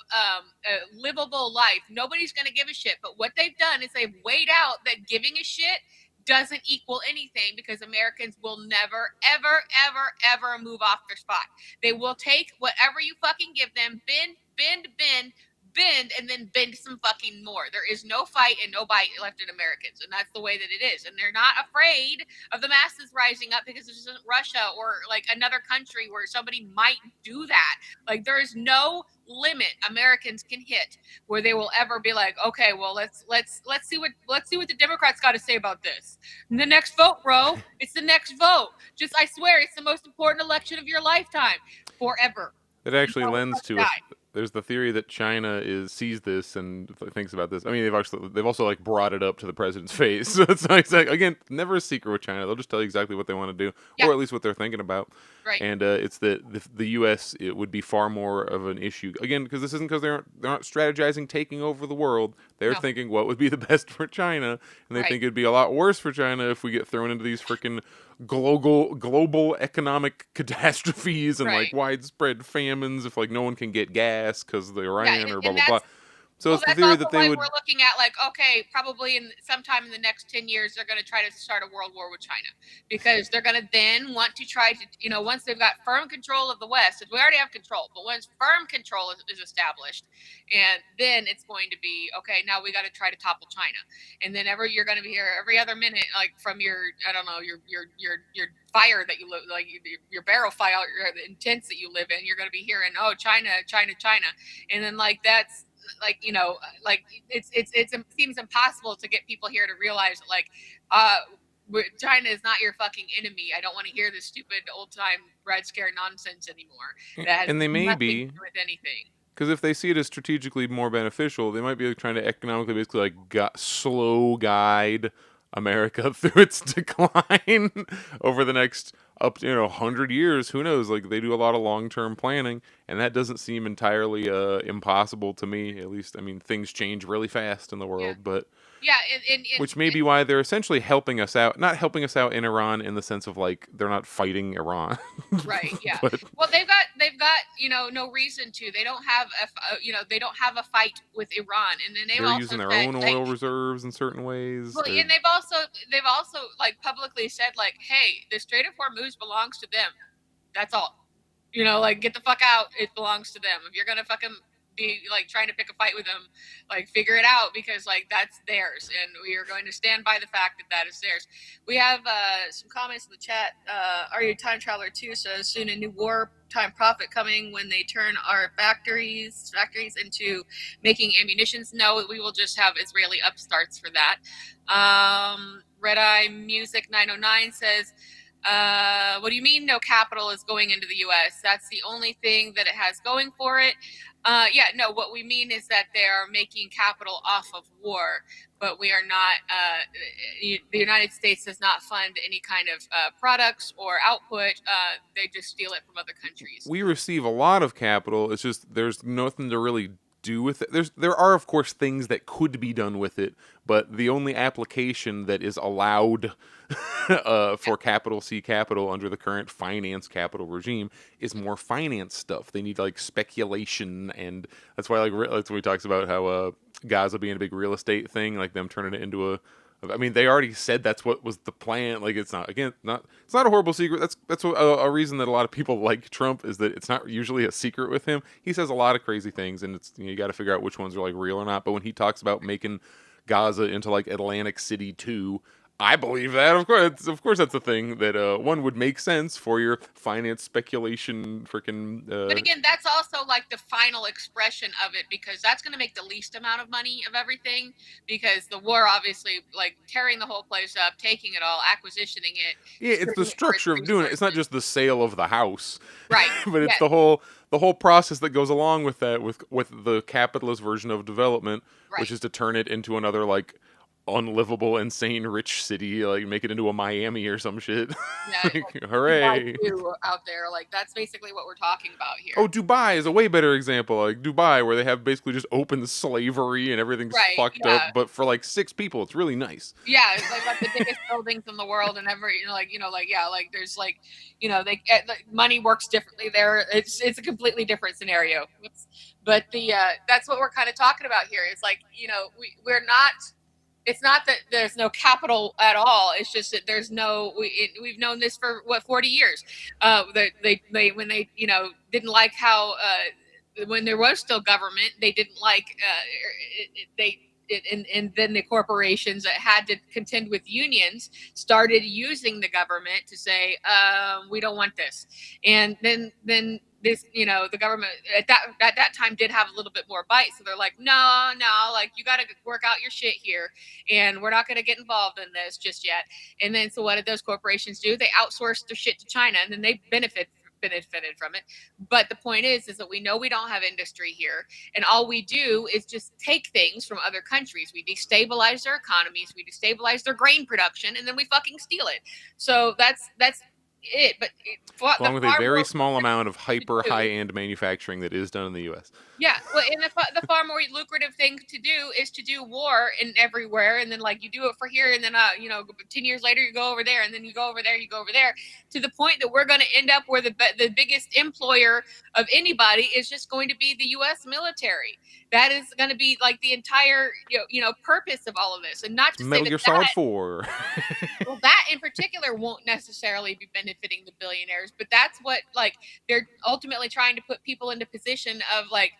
livable life, nobody's gonna give a shit. But what they've done is they've weighed out that giving a shit doesn't equal anything because Americans will never, ever, ever, ever move off their spot. They will take whatever you fucking give them, bend, and then bend some fucking more. There is no fight and no bite left in Americans, and that's the way that it is. And they're not afraid of the masses rising up because this isn't Russia or like another country where somebody might do that. Like there is no limit Americans can hit where they will ever be like, okay, well let's see what the Democrats got to say about this. And the next vote, bro, it's the next vote. Just I swear, it's the most important election of your lifetime, forever. It actually lends to there's the theory that China sees this and thinks about this. I mean, they've also like brought it up to the president's face. So it's like again, never a secret with China. They'll just tell you exactly what they want to do, or at least what they're thinking about. Right. And it's that the U.S. it would be far more of an issue again because this isn't because they're not strategizing taking over the world. They're thinking what would be the best for China, and they think it'd be a lot worse for China if we get thrown into these freaking global economic catastrophes and like widespread famines if like no one can get gas because of the Iran or blah blah blah. So it's the theory that they would. We're looking at like, okay, probably sometime in the next 10 years, they're going to try to start a world war with China because they're going to then want to try to, once they've got firm control of the West, we already have control, but once firm control is established, and then it's going to be, okay, now we got to try to topple China. And then you're going to be here every other minute, like from your, I don't know, your fire that you live, like your barrel fire, the tents that you live in, you're going to be hearing, oh, China. And then like, that's, like like it seems impossible to get people here to realize that like China is not your fucking enemy. I don't want to hear this stupid old time Red Scare nonsense anymore. And they may be with anything. Because if they see it as strategically more beneficial, they might be trying to economically basically like slow guide America through its decline over the next 100 years. Who knows? Like they do a lot of long-term planning, and that doesn't seem entirely impossible to me. At least, I mean, things change really fast in the world, but which may be why they're essentially helping us out. Not helping us out in Iran in the sense of like they're not fighting Iran. Right. Yeah. Well, they've got no reason to. They don't have a fight with Iran, and then they're using their own oil reserves in certain ways. Well, and they've also like publicly said like, hey, the Strait of Hormuz belongs to them. That's all. Like get the fuck out. It belongs to them. If you're gonna fucking be like trying to pick a fight with them, like figure it out because like that's theirs, and we are going to stand by the fact that is theirs. We have some comments in the chat. Are you a time traveler too? So soon a new wartime profit coming when they turn our factories into making ammunitions. No, we will just have Israeli upstarts for that. Red Eye Music 909 says What do you mean no capital is going into the U.S.? That's the only thing that it has going for it. Yeah, no, what we mean is that they are making capital off of war, but we are not, the United States does not fund any kind of products or output. They just steal it from other countries. We receive a lot of capital. It's just there's nothing to really do with it. There are of course things that could be done with it, but the only application that is allowed for capital C capital under the current finance capital regime is more finance stuff. They need like speculation, and that's why that's what he talks about how Gaza being a big real estate thing, like them turning it into a. I mean, they already said that's what was the plan. Like, it's not it's not a horrible secret. That's a reason that a lot of people like Trump is that it's not usually a secret with him. He says a lot of crazy things, and it's you got to figure out which ones are like real or not. But when he talks about making Gaza into like Atlantic City 2, I believe that. Of course, that's a thing that one would make sense for your finance speculation. Freaking. But again, that's also like the final expression of it, because that's going to make the least amount of money of everything. Because the war, obviously, like tearing the whole place up, taking it all, acquisitioning it. Yeah, it's the structure of doing it. It's not just the sale of the house, right? But it's the whole process that goes along with that, with the capitalist version of development, right. Which is to turn it into another like unlivable, insane, rich city, like make it into a Miami or some shit. Yeah, like, hooray! Out there, like that's basically what we're talking about here. Oh, Dubai is a way better example. Like Dubai, where they have basically just open slavery and everything's fucked up, but for like 6 people, it's really nice. Yeah, it's like the biggest buildings in the world, and there's like, they money works differently there. It's a completely different scenario. But that's what we're kind of talking about here. It's like we're not. It's not that there's no capital at all. It's just that there's no. We've known this for 40 years. They when they didn't like how when there was still government, they didn't like and then the corporations that had to contend with unions started using the government to say we don't want this, and then this, the government at that time did have a little bit more bite. So they're like, no, like you got to work out your shit here, and we're not going to get involved in this just yet. And then so what did those corporations do? They outsourced their shit to China, and then they benefited from it. But the point is that we know we don't have industry here, and all we do is just take things from other countries. We destabilize their economies, we destabilize their grain production, and then we fucking steal it. So that's it. But along with a very small amount of hyper high-end manufacturing that is done in the U.S. Yeah, well, and the far more lucrative thing to do is to do war in everywhere, and then like you do it for here, and then 10 years later you go over there, and then you go over there, to the point that we're going to end up where the biggest employer of anybody is just going to be the U.S. military. That is going to be like the entire purpose of all of this, and not to Metal Gear Solid 4. Well, that in particular won't necessarily be benefiting the billionaires, but that's what like they're ultimately trying to put people into position of like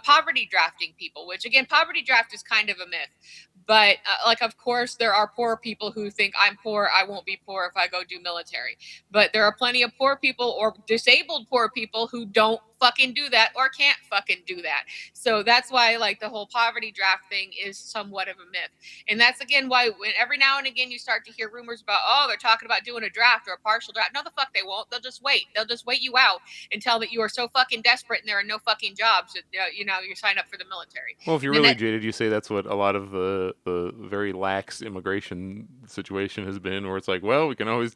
poverty drafting people, which again, poverty draft is kind of a myth. But of course, there are poor people who think I'm poor, I won't be poor if I go do military. But there are plenty of poor people or disabled poor people who don't fucking do that or can't fucking do that. So that's why like the whole poverty draft thing is somewhat of a myth. And that's again why when every now and again you start to hear rumors about, they're talking about doing a draft or a partial draft. No, the fuck they won't. They'll just wait. They'll just wait you out until that you are so fucking desperate and there are no fucking jobs that you sign up for the military. Well, if you're really jaded, you say that's what a lot of the very lax immigration situation has been, where it's like, well, we can always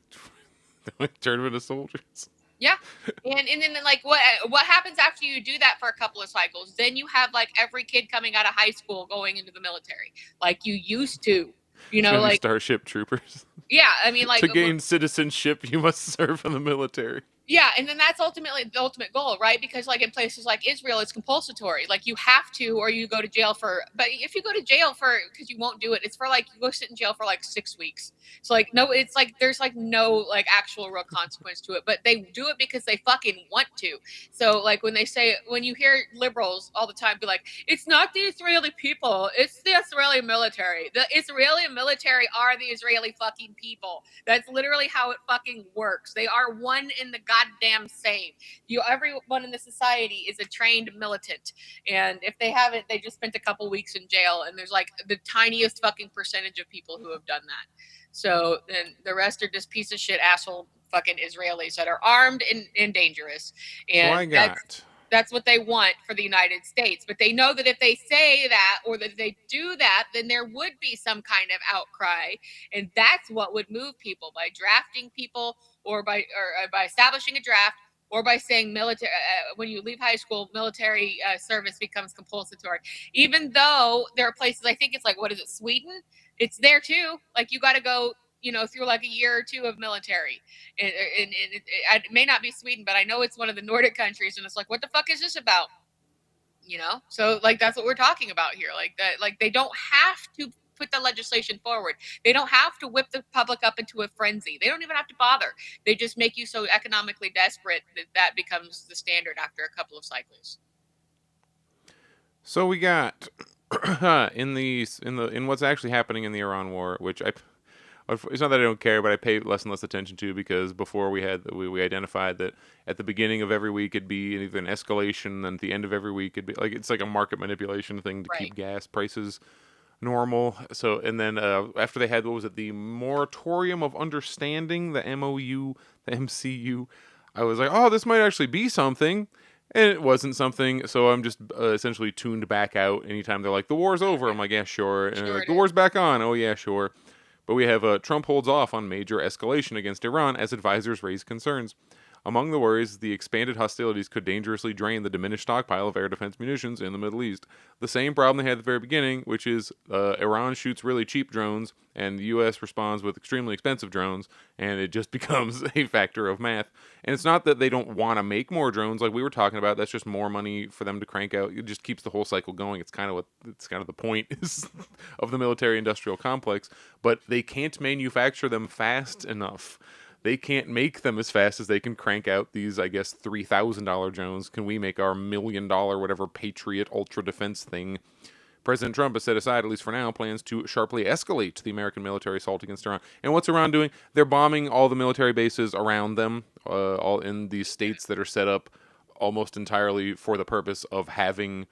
turn them into soldiers. Yeah, and then like what happens after you do that for a couple of cycles? Then you have like every kid coming out of high school going into the military, like you used to, like Starship Troopers. Yeah, I mean, like to gain citizenship, you must serve in the military. Yeah, and then that's ultimately the ultimate goal, right? Because like in places like Israel, it's compulsory. Like you have to, or you go to jail for. But if you go to jail because you won't do it, it's for like you go sit in jail for like 6 weeks. So like no, it's like there's like no like actual real consequence to it. But they do it because they fucking want to. So like when you hear liberals all the time be like, it's not the Israeli people, it's the Israeli military. The Israeli military are the Israeli fucking people. That's literally how it fucking works. They are one in the goddamn same. Everyone in the society is a trained militant, and if they haven't, they just spent a couple weeks in jail, and there's like the tiniest fucking percentage of people who have done that. So then the rest are just piece of shit asshole fucking Israelis that are armed and dangerous. So I And got. that's what they want for the United States. But they know that if they say that or that they do that, then there would be some kind of outcry. And that's what would move people by drafting people or by establishing a draft or by saying military when you leave high school, military service becomes compulsory. Even though there are places, I think it's like, what is it, Sweden? It's there too. Like you got to go, through like a year or two of military. And it may not be Sweden, but I know it's one of the Nordic countries. And it's like, what the fuck is this about? So like that's what we're talking about here. Like that, like they don't have to put the legislation forward. They don't have to whip the public up into a frenzy. They don't even have to bother. They just make you so economically desperate that becomes the standard after a couple of cycles. So we got in what's actually happening in the Iran war, which it's not that I don't care, but I pay less and less attention to because before we identified that at the beginning of every week it'd be either an escalation, and at the end of every week it'd be like it's like a market manipulation thing to keep gas prices normal. So and then after they had the moratorium of understanding, the MOU, the MCU, I was like, oh, this might actually be something. And it wasn't something, so I'm just essentially tuned back out anytime they're like, the war's over. I'm like, yeah, sure. And they're like, the war's back on. Oh, yeah, sure. But we have Trump holds off on major escalation against Iran as advisors raise concerns. Among the worries, the expanded hostilities could dangerously drain the diminished stockpile of air defense munitions in the Middle East. The same problem they had at the very beginning, which is Iran shoots really cheap drones, and the U.S. responds with extremely expensive drones, and it just becomes a factor of math. And it's not that they don't want to make more drones, like we were talking about. That's just more money for them to crank out. It just keeps the whole cycle going. It's kind of the point is of the military-industrial complex. But they can't manufacture them fast enough. They can't make them as fast as they can crank out these, I guess, $3,000 drones. Can we make our $1 million whatever Patriot Ultra Defense thing? President Trump has set aside, at least for now, plans to sharply escalate the American military assault against Iran. And what's Iran doing? They're bombing all the military bases around them, all in these states that are set up almost entirely for the purpose of having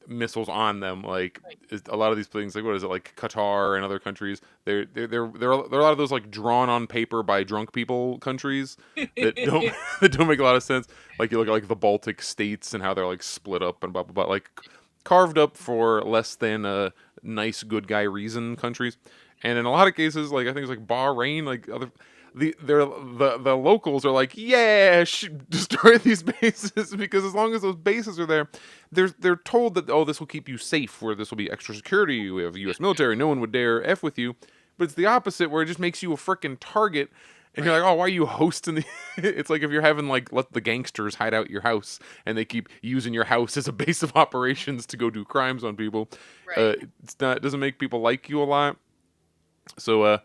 missiles on them. Like a lot of these things, like what is it, like Qatar and other countries, they're a lot of those like drawn on paper by drunk people countries that don't that don't make a lot of sense. Like you look at like the Baltic states and how they're like split up and blah blah blah, like carved up for less than a nice good guy reason countries. And in a lot of cases, like I think it's like Bahrain, like other the locals are like, yeah, destroy these bases, because as long as those bases are there, they're told that, oh, this will keep you safe, where this will be extra security, we have U.S. military, no one would dare F with you. But it's the opposite, where it just makes you a freaking target, and you're like, oh, why are you hosting the it's like if you're having like let the gangsters hide out your house and they keep using your house as a base of operations to go do crimes on people. It doesn't make people like you a lot. So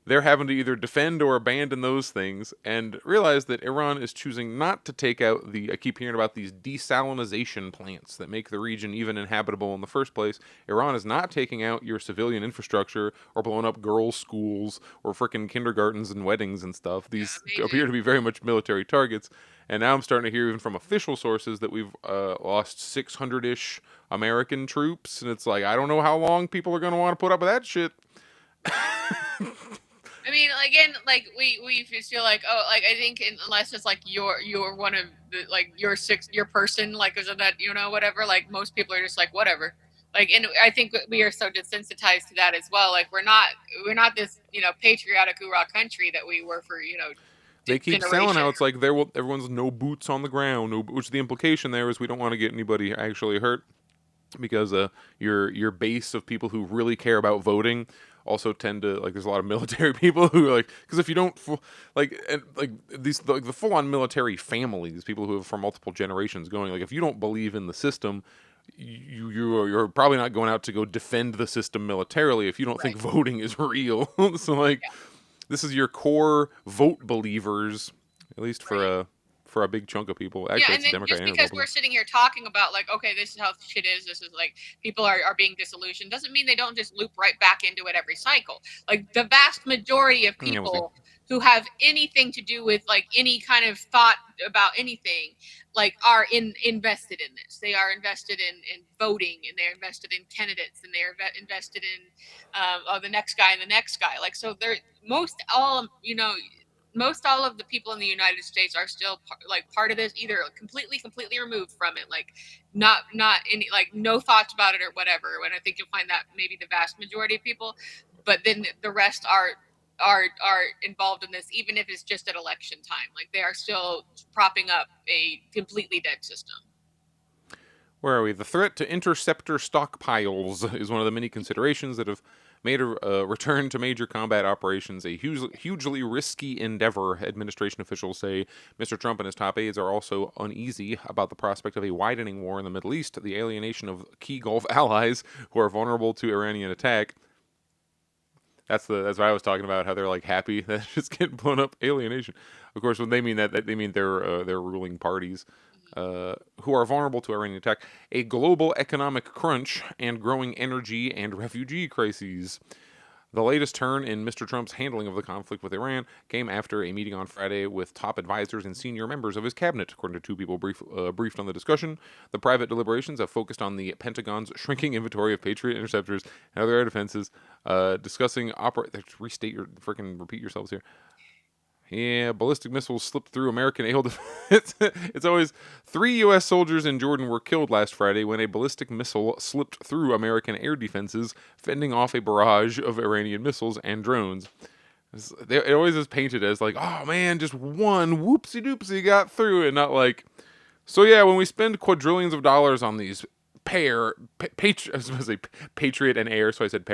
they're having to either defend or abandon those things, and realize that Iran is choosing not to take out I keep hearing about these desalinization plants that make the region even inhabitable in the first place. Iran is not taking out your civilian infrastructure or blowing up girls' schools or frickin' kindergartens and weddings and stuff. These appear to be very much military targets. And now I'm starting to hear even from official sources that we've lost 600-ish American troops. And it's like, I don't know how long people are going to want to put up with that shit. I mean, again, like we feel like, oh, like I think unless it's like you're one of the, like your person, like isn't that, whatever, like most people are just like whatever, like, and I think we are so desensitized to that as well. Like we're not this patriotic hoorah country that we were for They keep selling how it's like everyone's no boots on the ground, which the implication there is we don't want to get anybody actually hurt, because your base of people who really care about voting also tend to, like, there's a lot of military people who are like, because if you don't the full-on military families, people who have for multiple generations going, like, if you don't believe in the system, you're probably not going out to go defend the system militarily if you don't think voting is real. So like, this is your core vote believers, at least for a big chunk of people. Actually, and then Democrat just because we're sitting here talking about like, okay, this is how shit is, this is like people are being disillusioned, doesn't mean they don't just loop right back into it every cycle. Like the vast majority of people who have anything to do with like any kind of thought about anything, like are invested in this. They are invested in voting, and they're invested in candidates, and they're invested in the next guy and the next guy. Like, so they're most all of the people in the United States are still part of this, either completely removed from it, like not any, like no thoughts about it or whatever. And I think you'll find that maybe the vast majority of people, but then the rest are involved in this, even if it's just at election time. Like, they are still propping up a completely dead system. Where are we? The threat to interceptor stockpiles is one of the many considerations that have made a return to major combat operations a hugely risky endeavor, administration officials say. Mr. Trump and his top aides are also uneasy about the prospect of a widening war in the Middle East, the alienation of key Gulf allies who are vulnerable to Iranian attack. That's what I was talking about, how they're like happy that it's getting blown up. Alienation. Of course, when they mean that they mean their ruling parties, who are vulnerable to Iranian attack, a global economic crunch, and growing energy and refugee crises. The latest turn in Mr. Trump's handling of the conflict with Iran came after a meeting on Friday with top advisors and senior members of his cabinet, according to two people briefed on the discussion. The private deliberations have focused on the Pentagon's shrinking inventory of Patriot interceptors and other air defenses, discussing repeat yourselves here. Yeah, ballistic missiles slipped through American air defense. It's always 3 U.S. soldiers in Jordan were killed last Friday when a ballistic missile slipped through American air defenses, fending off a barrage of Iranian missiles and drones. It always is painted as like, oh man, just one whoopsie-doopsie got through, and not like, so yeah, when we spend quadrillions of dollars on these Patriot and air, so I said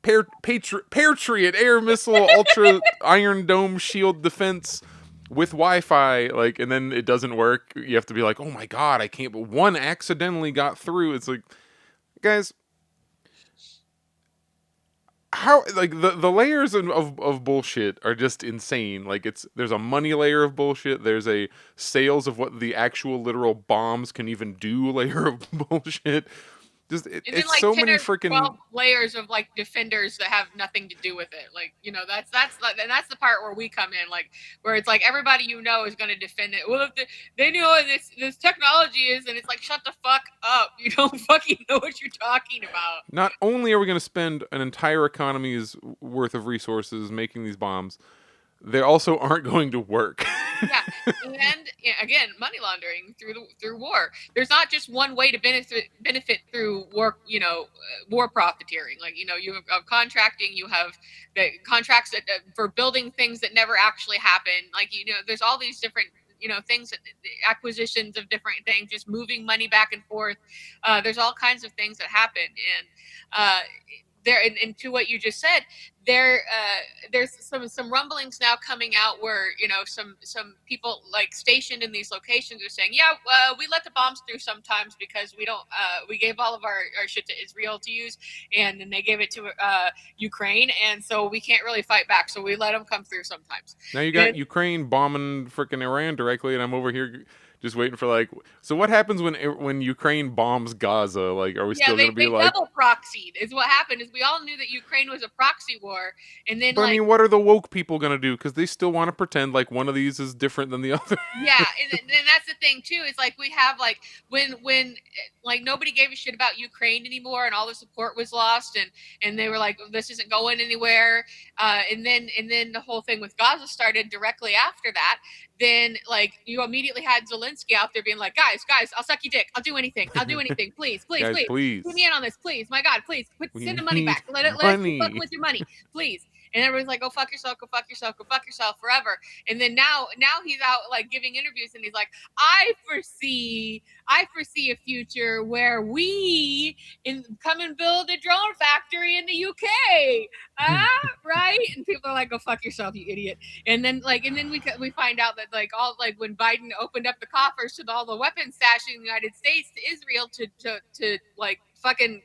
Patriot air missile, ultra Iron Dome shield defense with Wi-Fi, like, and then it doesn't work. You have to be like, oh my god, I can't. But one accidentally got through. It's like, guys, how, like, the layers of bullshit are just insane. Like, there's a money layer of bullshit. There's a sales of what the actual literal bombs can even do layer of bullshit. Just it's like so 10 many or freaking 12 layers of like defenders that have nothing to do with it. Like, that's the part where we come in, like, where it's like everybody is going to defend it. Well, if they knew what this technology is, and it's like, shut the fuck up. You don't fucking know what you're talking about. Not only are we going to spend an entire economy's worth of resources making these bombs, they also aren't going to work. Yeah, and again, money laundering through war. There's not just one way to benefit through war. War profiteering. Like, you have contracting. You have the contracts for building things that never actually happen. Like, there's all these different things, acquisitions of different things, just moving money back and forth. There's all kinds of things that happen, and and to what you just said, there's some rumblings now coming out where some people like stationed in these locations are saying, we let the bombs through sometimes because we gave all of our shit to Israel to use, and then they gave it to Ukraine, and so we can't really fight back, so we let them come through sometimes. Now you got Ukraine bombing freaking Iran directly, and I'm over here just waiting for, like, so what happens when Ukraine bombs Gaza? Like, are we still going to be like... double proxied is what happened. Is we all knew that Ukraine was a proxy war, and then... But, I mean, what are the woke people going to do? Because they still want to pretend like one of these is different than the other. Yeah, and that's the thing, too. It's like we have, like, when like, nobody gave a shit about Ukraine anymore, and all the support was lost, and they were like, this isn't going anywhere. And then the whole thing with Gaza started directly after that. Then, like, you immediately had Zelensky out there being like, guys, I'll suck your dick. I'll do anything. Please. Guys, please. Put me in on this, please. My God, please. Send the money back. Let us fuck with your money, please. And everybody's like, go fuck yourself forever. And then now he's out, like, giving interviews, and he's like, I foresee a future where we come and build a drone factory in the UK. Right? And people are like, go fuck yourself, you idiot. And then we find out that, like, all, like, when Biden opened up the coffers to all the weapons stash in the United States to Israel to like fucking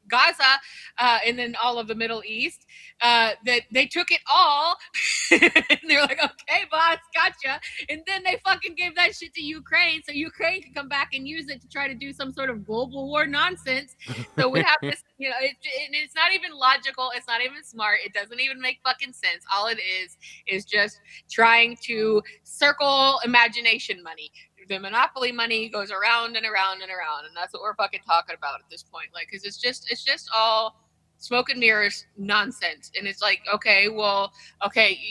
Gaza, and then all of the Middle East, that they took it all. And they're like, okay, boss, gotcha. And then they fucking gave that shit to Ukraine, so Ukraine can come back and use it to try to do some sort of global war nonsense. So we have this, it's not even logical. It's not even smart. It doesn't even make fucking sense. All it is just trying to circle imagination money. The monopoly money goes around and around and around, and that's what we're fucking talking about at this point. Like, because it's just all smoke and mirrors nonsense. And it's like, okay,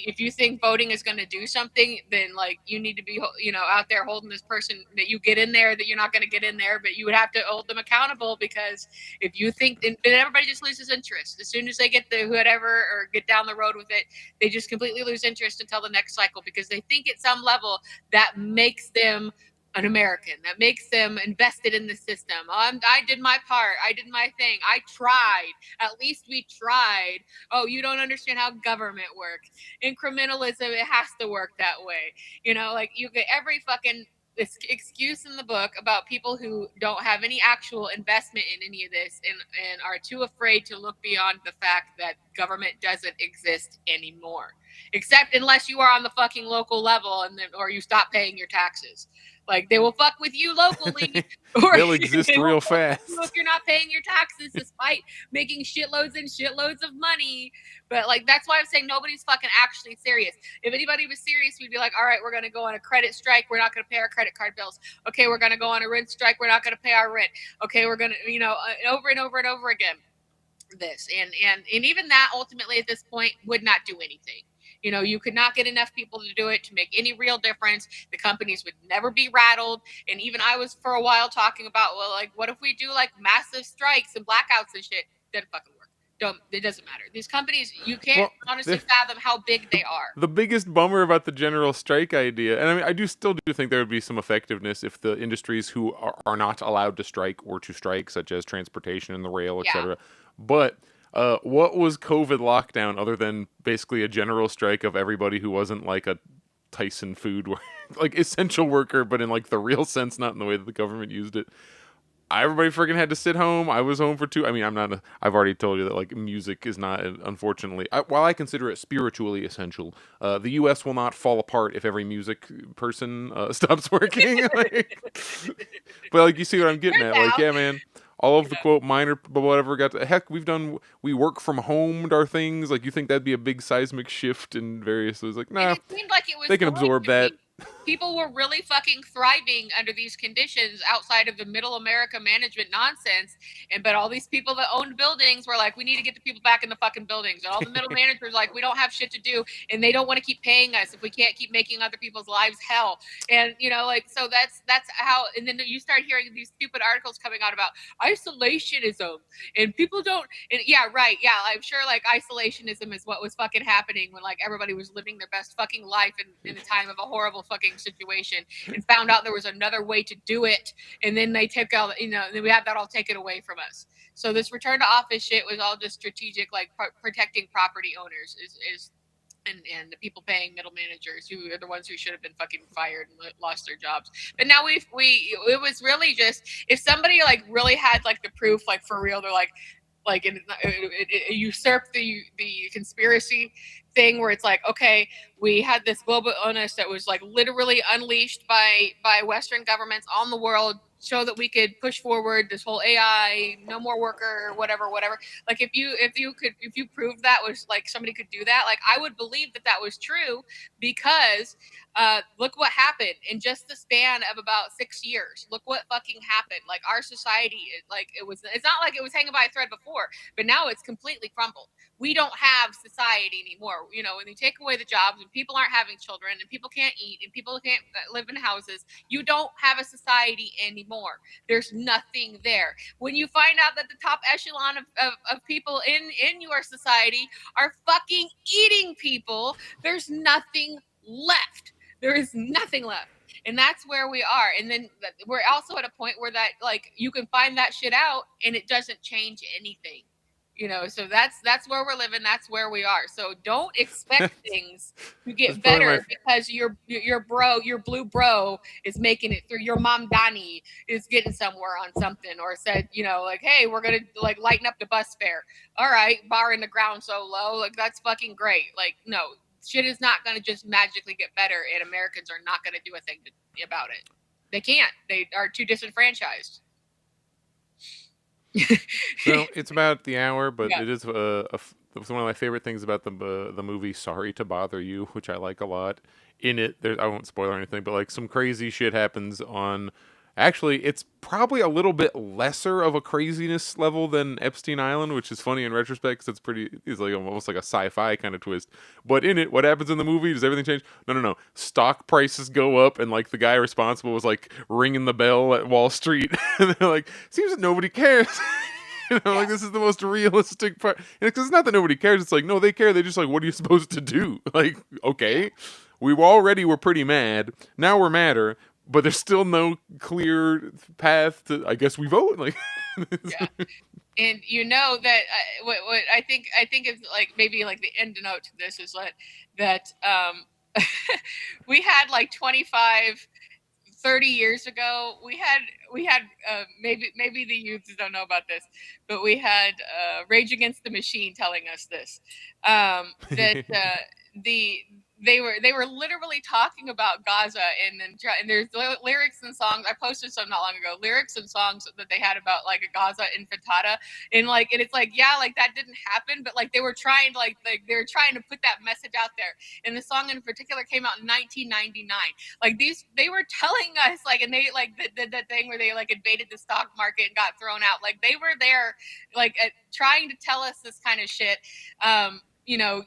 if you think voting is going to do something, then like you need to be, out there holding this person that you get in there, that you're not going to get in there, but you would have to hold them accountable, because if you think, and everybody just loses interest as soon as they get the whatever or get down the road with it, they just completely lose interest until the next cycle, because they think at some level that makes them an American, that makes them invested in the system. I did my part. I did my thing. I tried. At least we tried. Oh, you don't understand how government works. Incrementalism, it has to work that way. Like you get every fucking excuse in the book about people who don't have any actual investment in any of this and are too afraid to look beyond the fact that government doesn't exist anymore, except unless you are on the fucking local level or you stop paying your taxes. Like, they will fuck with you locally. Or they'll exist real fast. If you're not paying your taxes, despite making shitloads and shitloads of money. But, like, that's why I'm saying nobody's fucking actually serious. If anybody was serious, we'd be like, all right, we're going to go on a credit strike. We're not going to pay our credit card bills. Okay, we're going to go on a rent strike. We're not going to pay our rent. Okay, we're going to, over and over and over again. This. And even that, ultimately, at this point, would not do anything. You could not get enough people to do it to make any real difference. The companies would never be rattled. And even I was for a while talking about, well, like, what if we do like massive strikes and blackouts and shit? Doesn't fucking work. It doesn't matter. These companies, you can't honestly fathom how big they are. The biggest bummer about the general strike idea, and I mean, I still do think there would be some effectiveness if the industries who are not allowed to strike were to strike, such as transportation and the rail, etc. But what was COVID lockdown other than basically a general strike of everybody who wasn't like a Tyson food, like essential worker, but in like the real sense, not in the way that the government used it. Everybody freaking had to sit home. I was home for 2. I mean, I've already told you that like music is not, unfortunately, while I consider it spiritually essential, the U.S. will not fall apart if every music person stops working. But like, you see what I'm getting at? Like, yeah, man. All of the quote minor, but whatever heck, we work from home our things. Like, you think that'd be a big seismic shift in various? It was like, nah, it seemed like it was they can absorb that. People were really fucking thriving under these conditions outside of the middle America management nonsense. But all these people that owned buildings were like, we need to get the people back in the fucking buildings. And all the middle managers like, we don't have shit to do. And they don't want to keep paying us if we can't keep making other people's lives hell. And, so that's how, and then you start hearing these stupid articles coming out about isolationism and people don't, and yeah, right. Yeah. I'm sure like isolationism is what was fucking happening when like everybody was living their best fucking life in the time of a horrible fucking situation and found out there was another way to do it, and then they took out, then we had that all taken away from us. So this return to office shit was all just strategic, like protecting property owners is and the people paying middle managers who are the ones who should have been fucking fired and lost their jobs. But now it was really just, if somebody like really had like the proof, like for real, they're like it usurped the conspiracy thing where it's like, okay, we had this global illness that was like literally unleashed by Western governments on the world, so that we could push forward this whole AI, no more worker, whatever. Like if you proved that was like somebody could do that, like I would believe that was true, because look what happened in just the span of about 6 years. Look what fucking happened. Like our society, it's not like it was hanging by a thread before, but now it's completely crumbled. We don't have society anymore. When you take away the jobs and people aren't having children and people can't eat and people can't live in houses, you don't have a society anymore. There's nothing there. When you find out that the top echelon of people in your society are fucking eating people, there's nothing left. There is nothing left. And that's where we are. And then we're also at a point where that, like, you can find that shit out and it doesn't change anything. So that's where we're living. That's where we are. So don't expect things to That's get probably better because your blue bro is making it through. Your Mamdani is getting somewhere on something, or said, like, hey, we're gonna like lighten up the bus fare. All right, bar in the ground so low, like that's fucking great. Like, no, shit is not gonna just magically get better, and Americans are not gonna do a thing about it. They can't. They are too disenfranchised. So it's about the hour, but Yeah. it is it's one of my favorite things about the movie Sorry to Bother You, which I like a lot. In it, I won't spoil anything, but like some crazy shit happens on. Actually, it's probably a little bit lesser of a craziness level than Epstein Island, which is funny in retrospect because it's like almost like a sci-fi kind of twist. But in it, what happens in the movie? Does everything change? No. Stock prices go up, and like the guy responsible was like ringing the bell at Wall Street, and they're like, "Seems that nobody cares." Like this is the most realistic part. Because it's not that nobody cares. It's like, no, they care. They just like, what are you supposed to do? Like, okay, we already were pretty mad. Now we're madder, but there's still no clear path to. I guess we vote. Like, Yeah. And that what I think is like maybe like the end note to this is that we had like 25-30 years ago, we had maybe the youths don't know about this, but we had Rage Against the Machine telling us this, that they were literally talking about Gaza, and there's lyrics and songs. I posted some not long ago, lyrics and songs that they had about like a Gaza intifada, and it's like, yeah, like that didn't happen, but like they were trying to they were trying to put that message out there. And the song in particular came out in 1999. Like they were telling us like, and they like did that thing where they like invaded the stock market and got thrown out. Like they were there, like trying to tell us this kind of shit.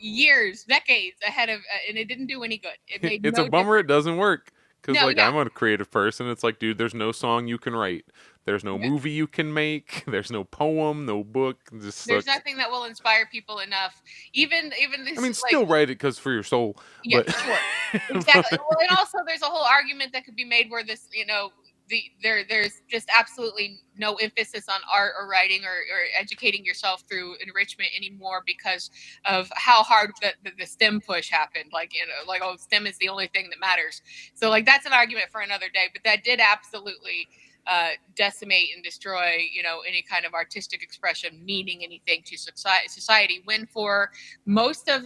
Years, decades ahead of, and it didn't do any good. It made it's no a bummer it doesn't work. Because No, like yeah. I'm a creative person. It's like, dude, there's no song you can write. There's no Yeah. movie you can make. There's no poem, no book. It just There's sucks. nothing that will inspire people enough. Even this, I mean, still write it because for your soul. yeah, But sure, exactly. Well, and also there's a whole argument that could be made where this, there's just absolutely no emphasis on art or writing or educating yourself through enrichment anymore because of how hard the STEM push happened. Like, oh, STEM is the only thing that matters. So like that's an argument for another day. But that did absolutely decimate and destroy, any kind of artistic expression meaning anything to society. When for most of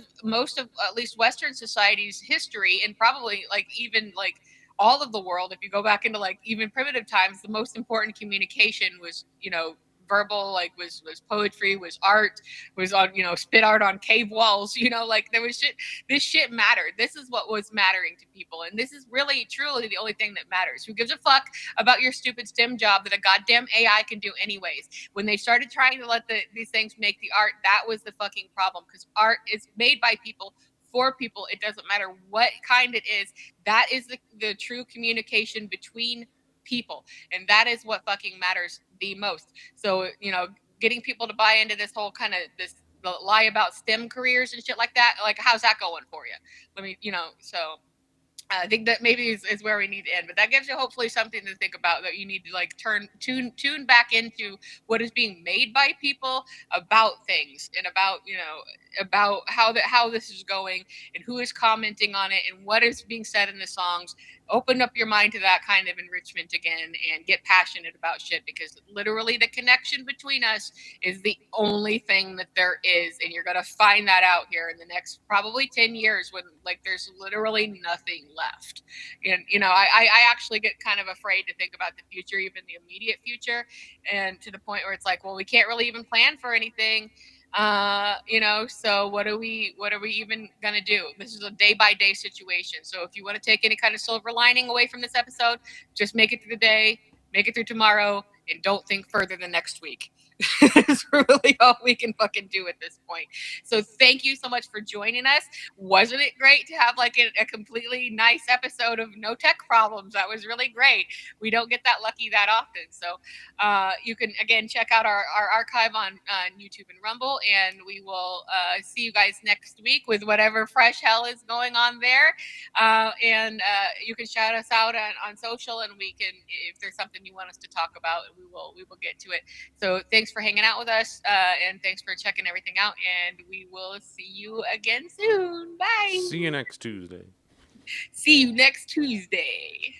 at least Western society's history, and probably like even like all of the world, if you go back into like even primitive times, the most important communication was, verbal, like was poetry, was art, was on, spit art on cave walls, like there was shit. This shit mattered. This is what was mattering to people, and this is really truly the only thing that matters. Who gives a fuck about your stupid STEM job that a goddamn AI can do anyways? When they started trying to let these things make the art, that was the fucking problem, because art is made by people for people. It doesn't matter what kind it is. That is the true communication between people, and that is what fucking matters the most. So getting people to buy into this whole kind of this lie about STEM careers and shit like that, like how's that going for you? Let me, so I think that maybe is where we need to end, but that gives you hopefully something to think about, that you need to like tune back into what is being made by people about things, and about about how this is going, and who is commenting on it, and what is being said in the songs. Open up your mind to that kind of enrichment again, and get passionate about shit, because literally the connection between us is the only thing that there is, and you're gonna find that out here in the next probably 10 years, when like there's literally nothing left. And I actually get kind of afraid to think about the future, even the immediate future, and to the point where it's like, well, we can't really even plan for anything. So what are we even gonna do? This is a day-by-day situation. So if you want to take any kind of silver lining away from this episode, just make it through the day, make it through tomorrow, and don't think further than next week. It's really all we can fucking do at this point. So thank you so much for joining us. Wasn't it great to have like a completely nice episode of no tech problems? That was really great. We don't get that lucky that often. So you can again check out our archive on YouTube and Rumble, and we will see you guys next week with whatever fresh hell is going on there. And you can shout us out on social, and we can, if there's something you want us to talk about, we will get to it. So thanks thanks for hanging out with us, and thanks for checking everything out. And we will see you again soon. Bye. See you next Tuesday. See you next Tuesday.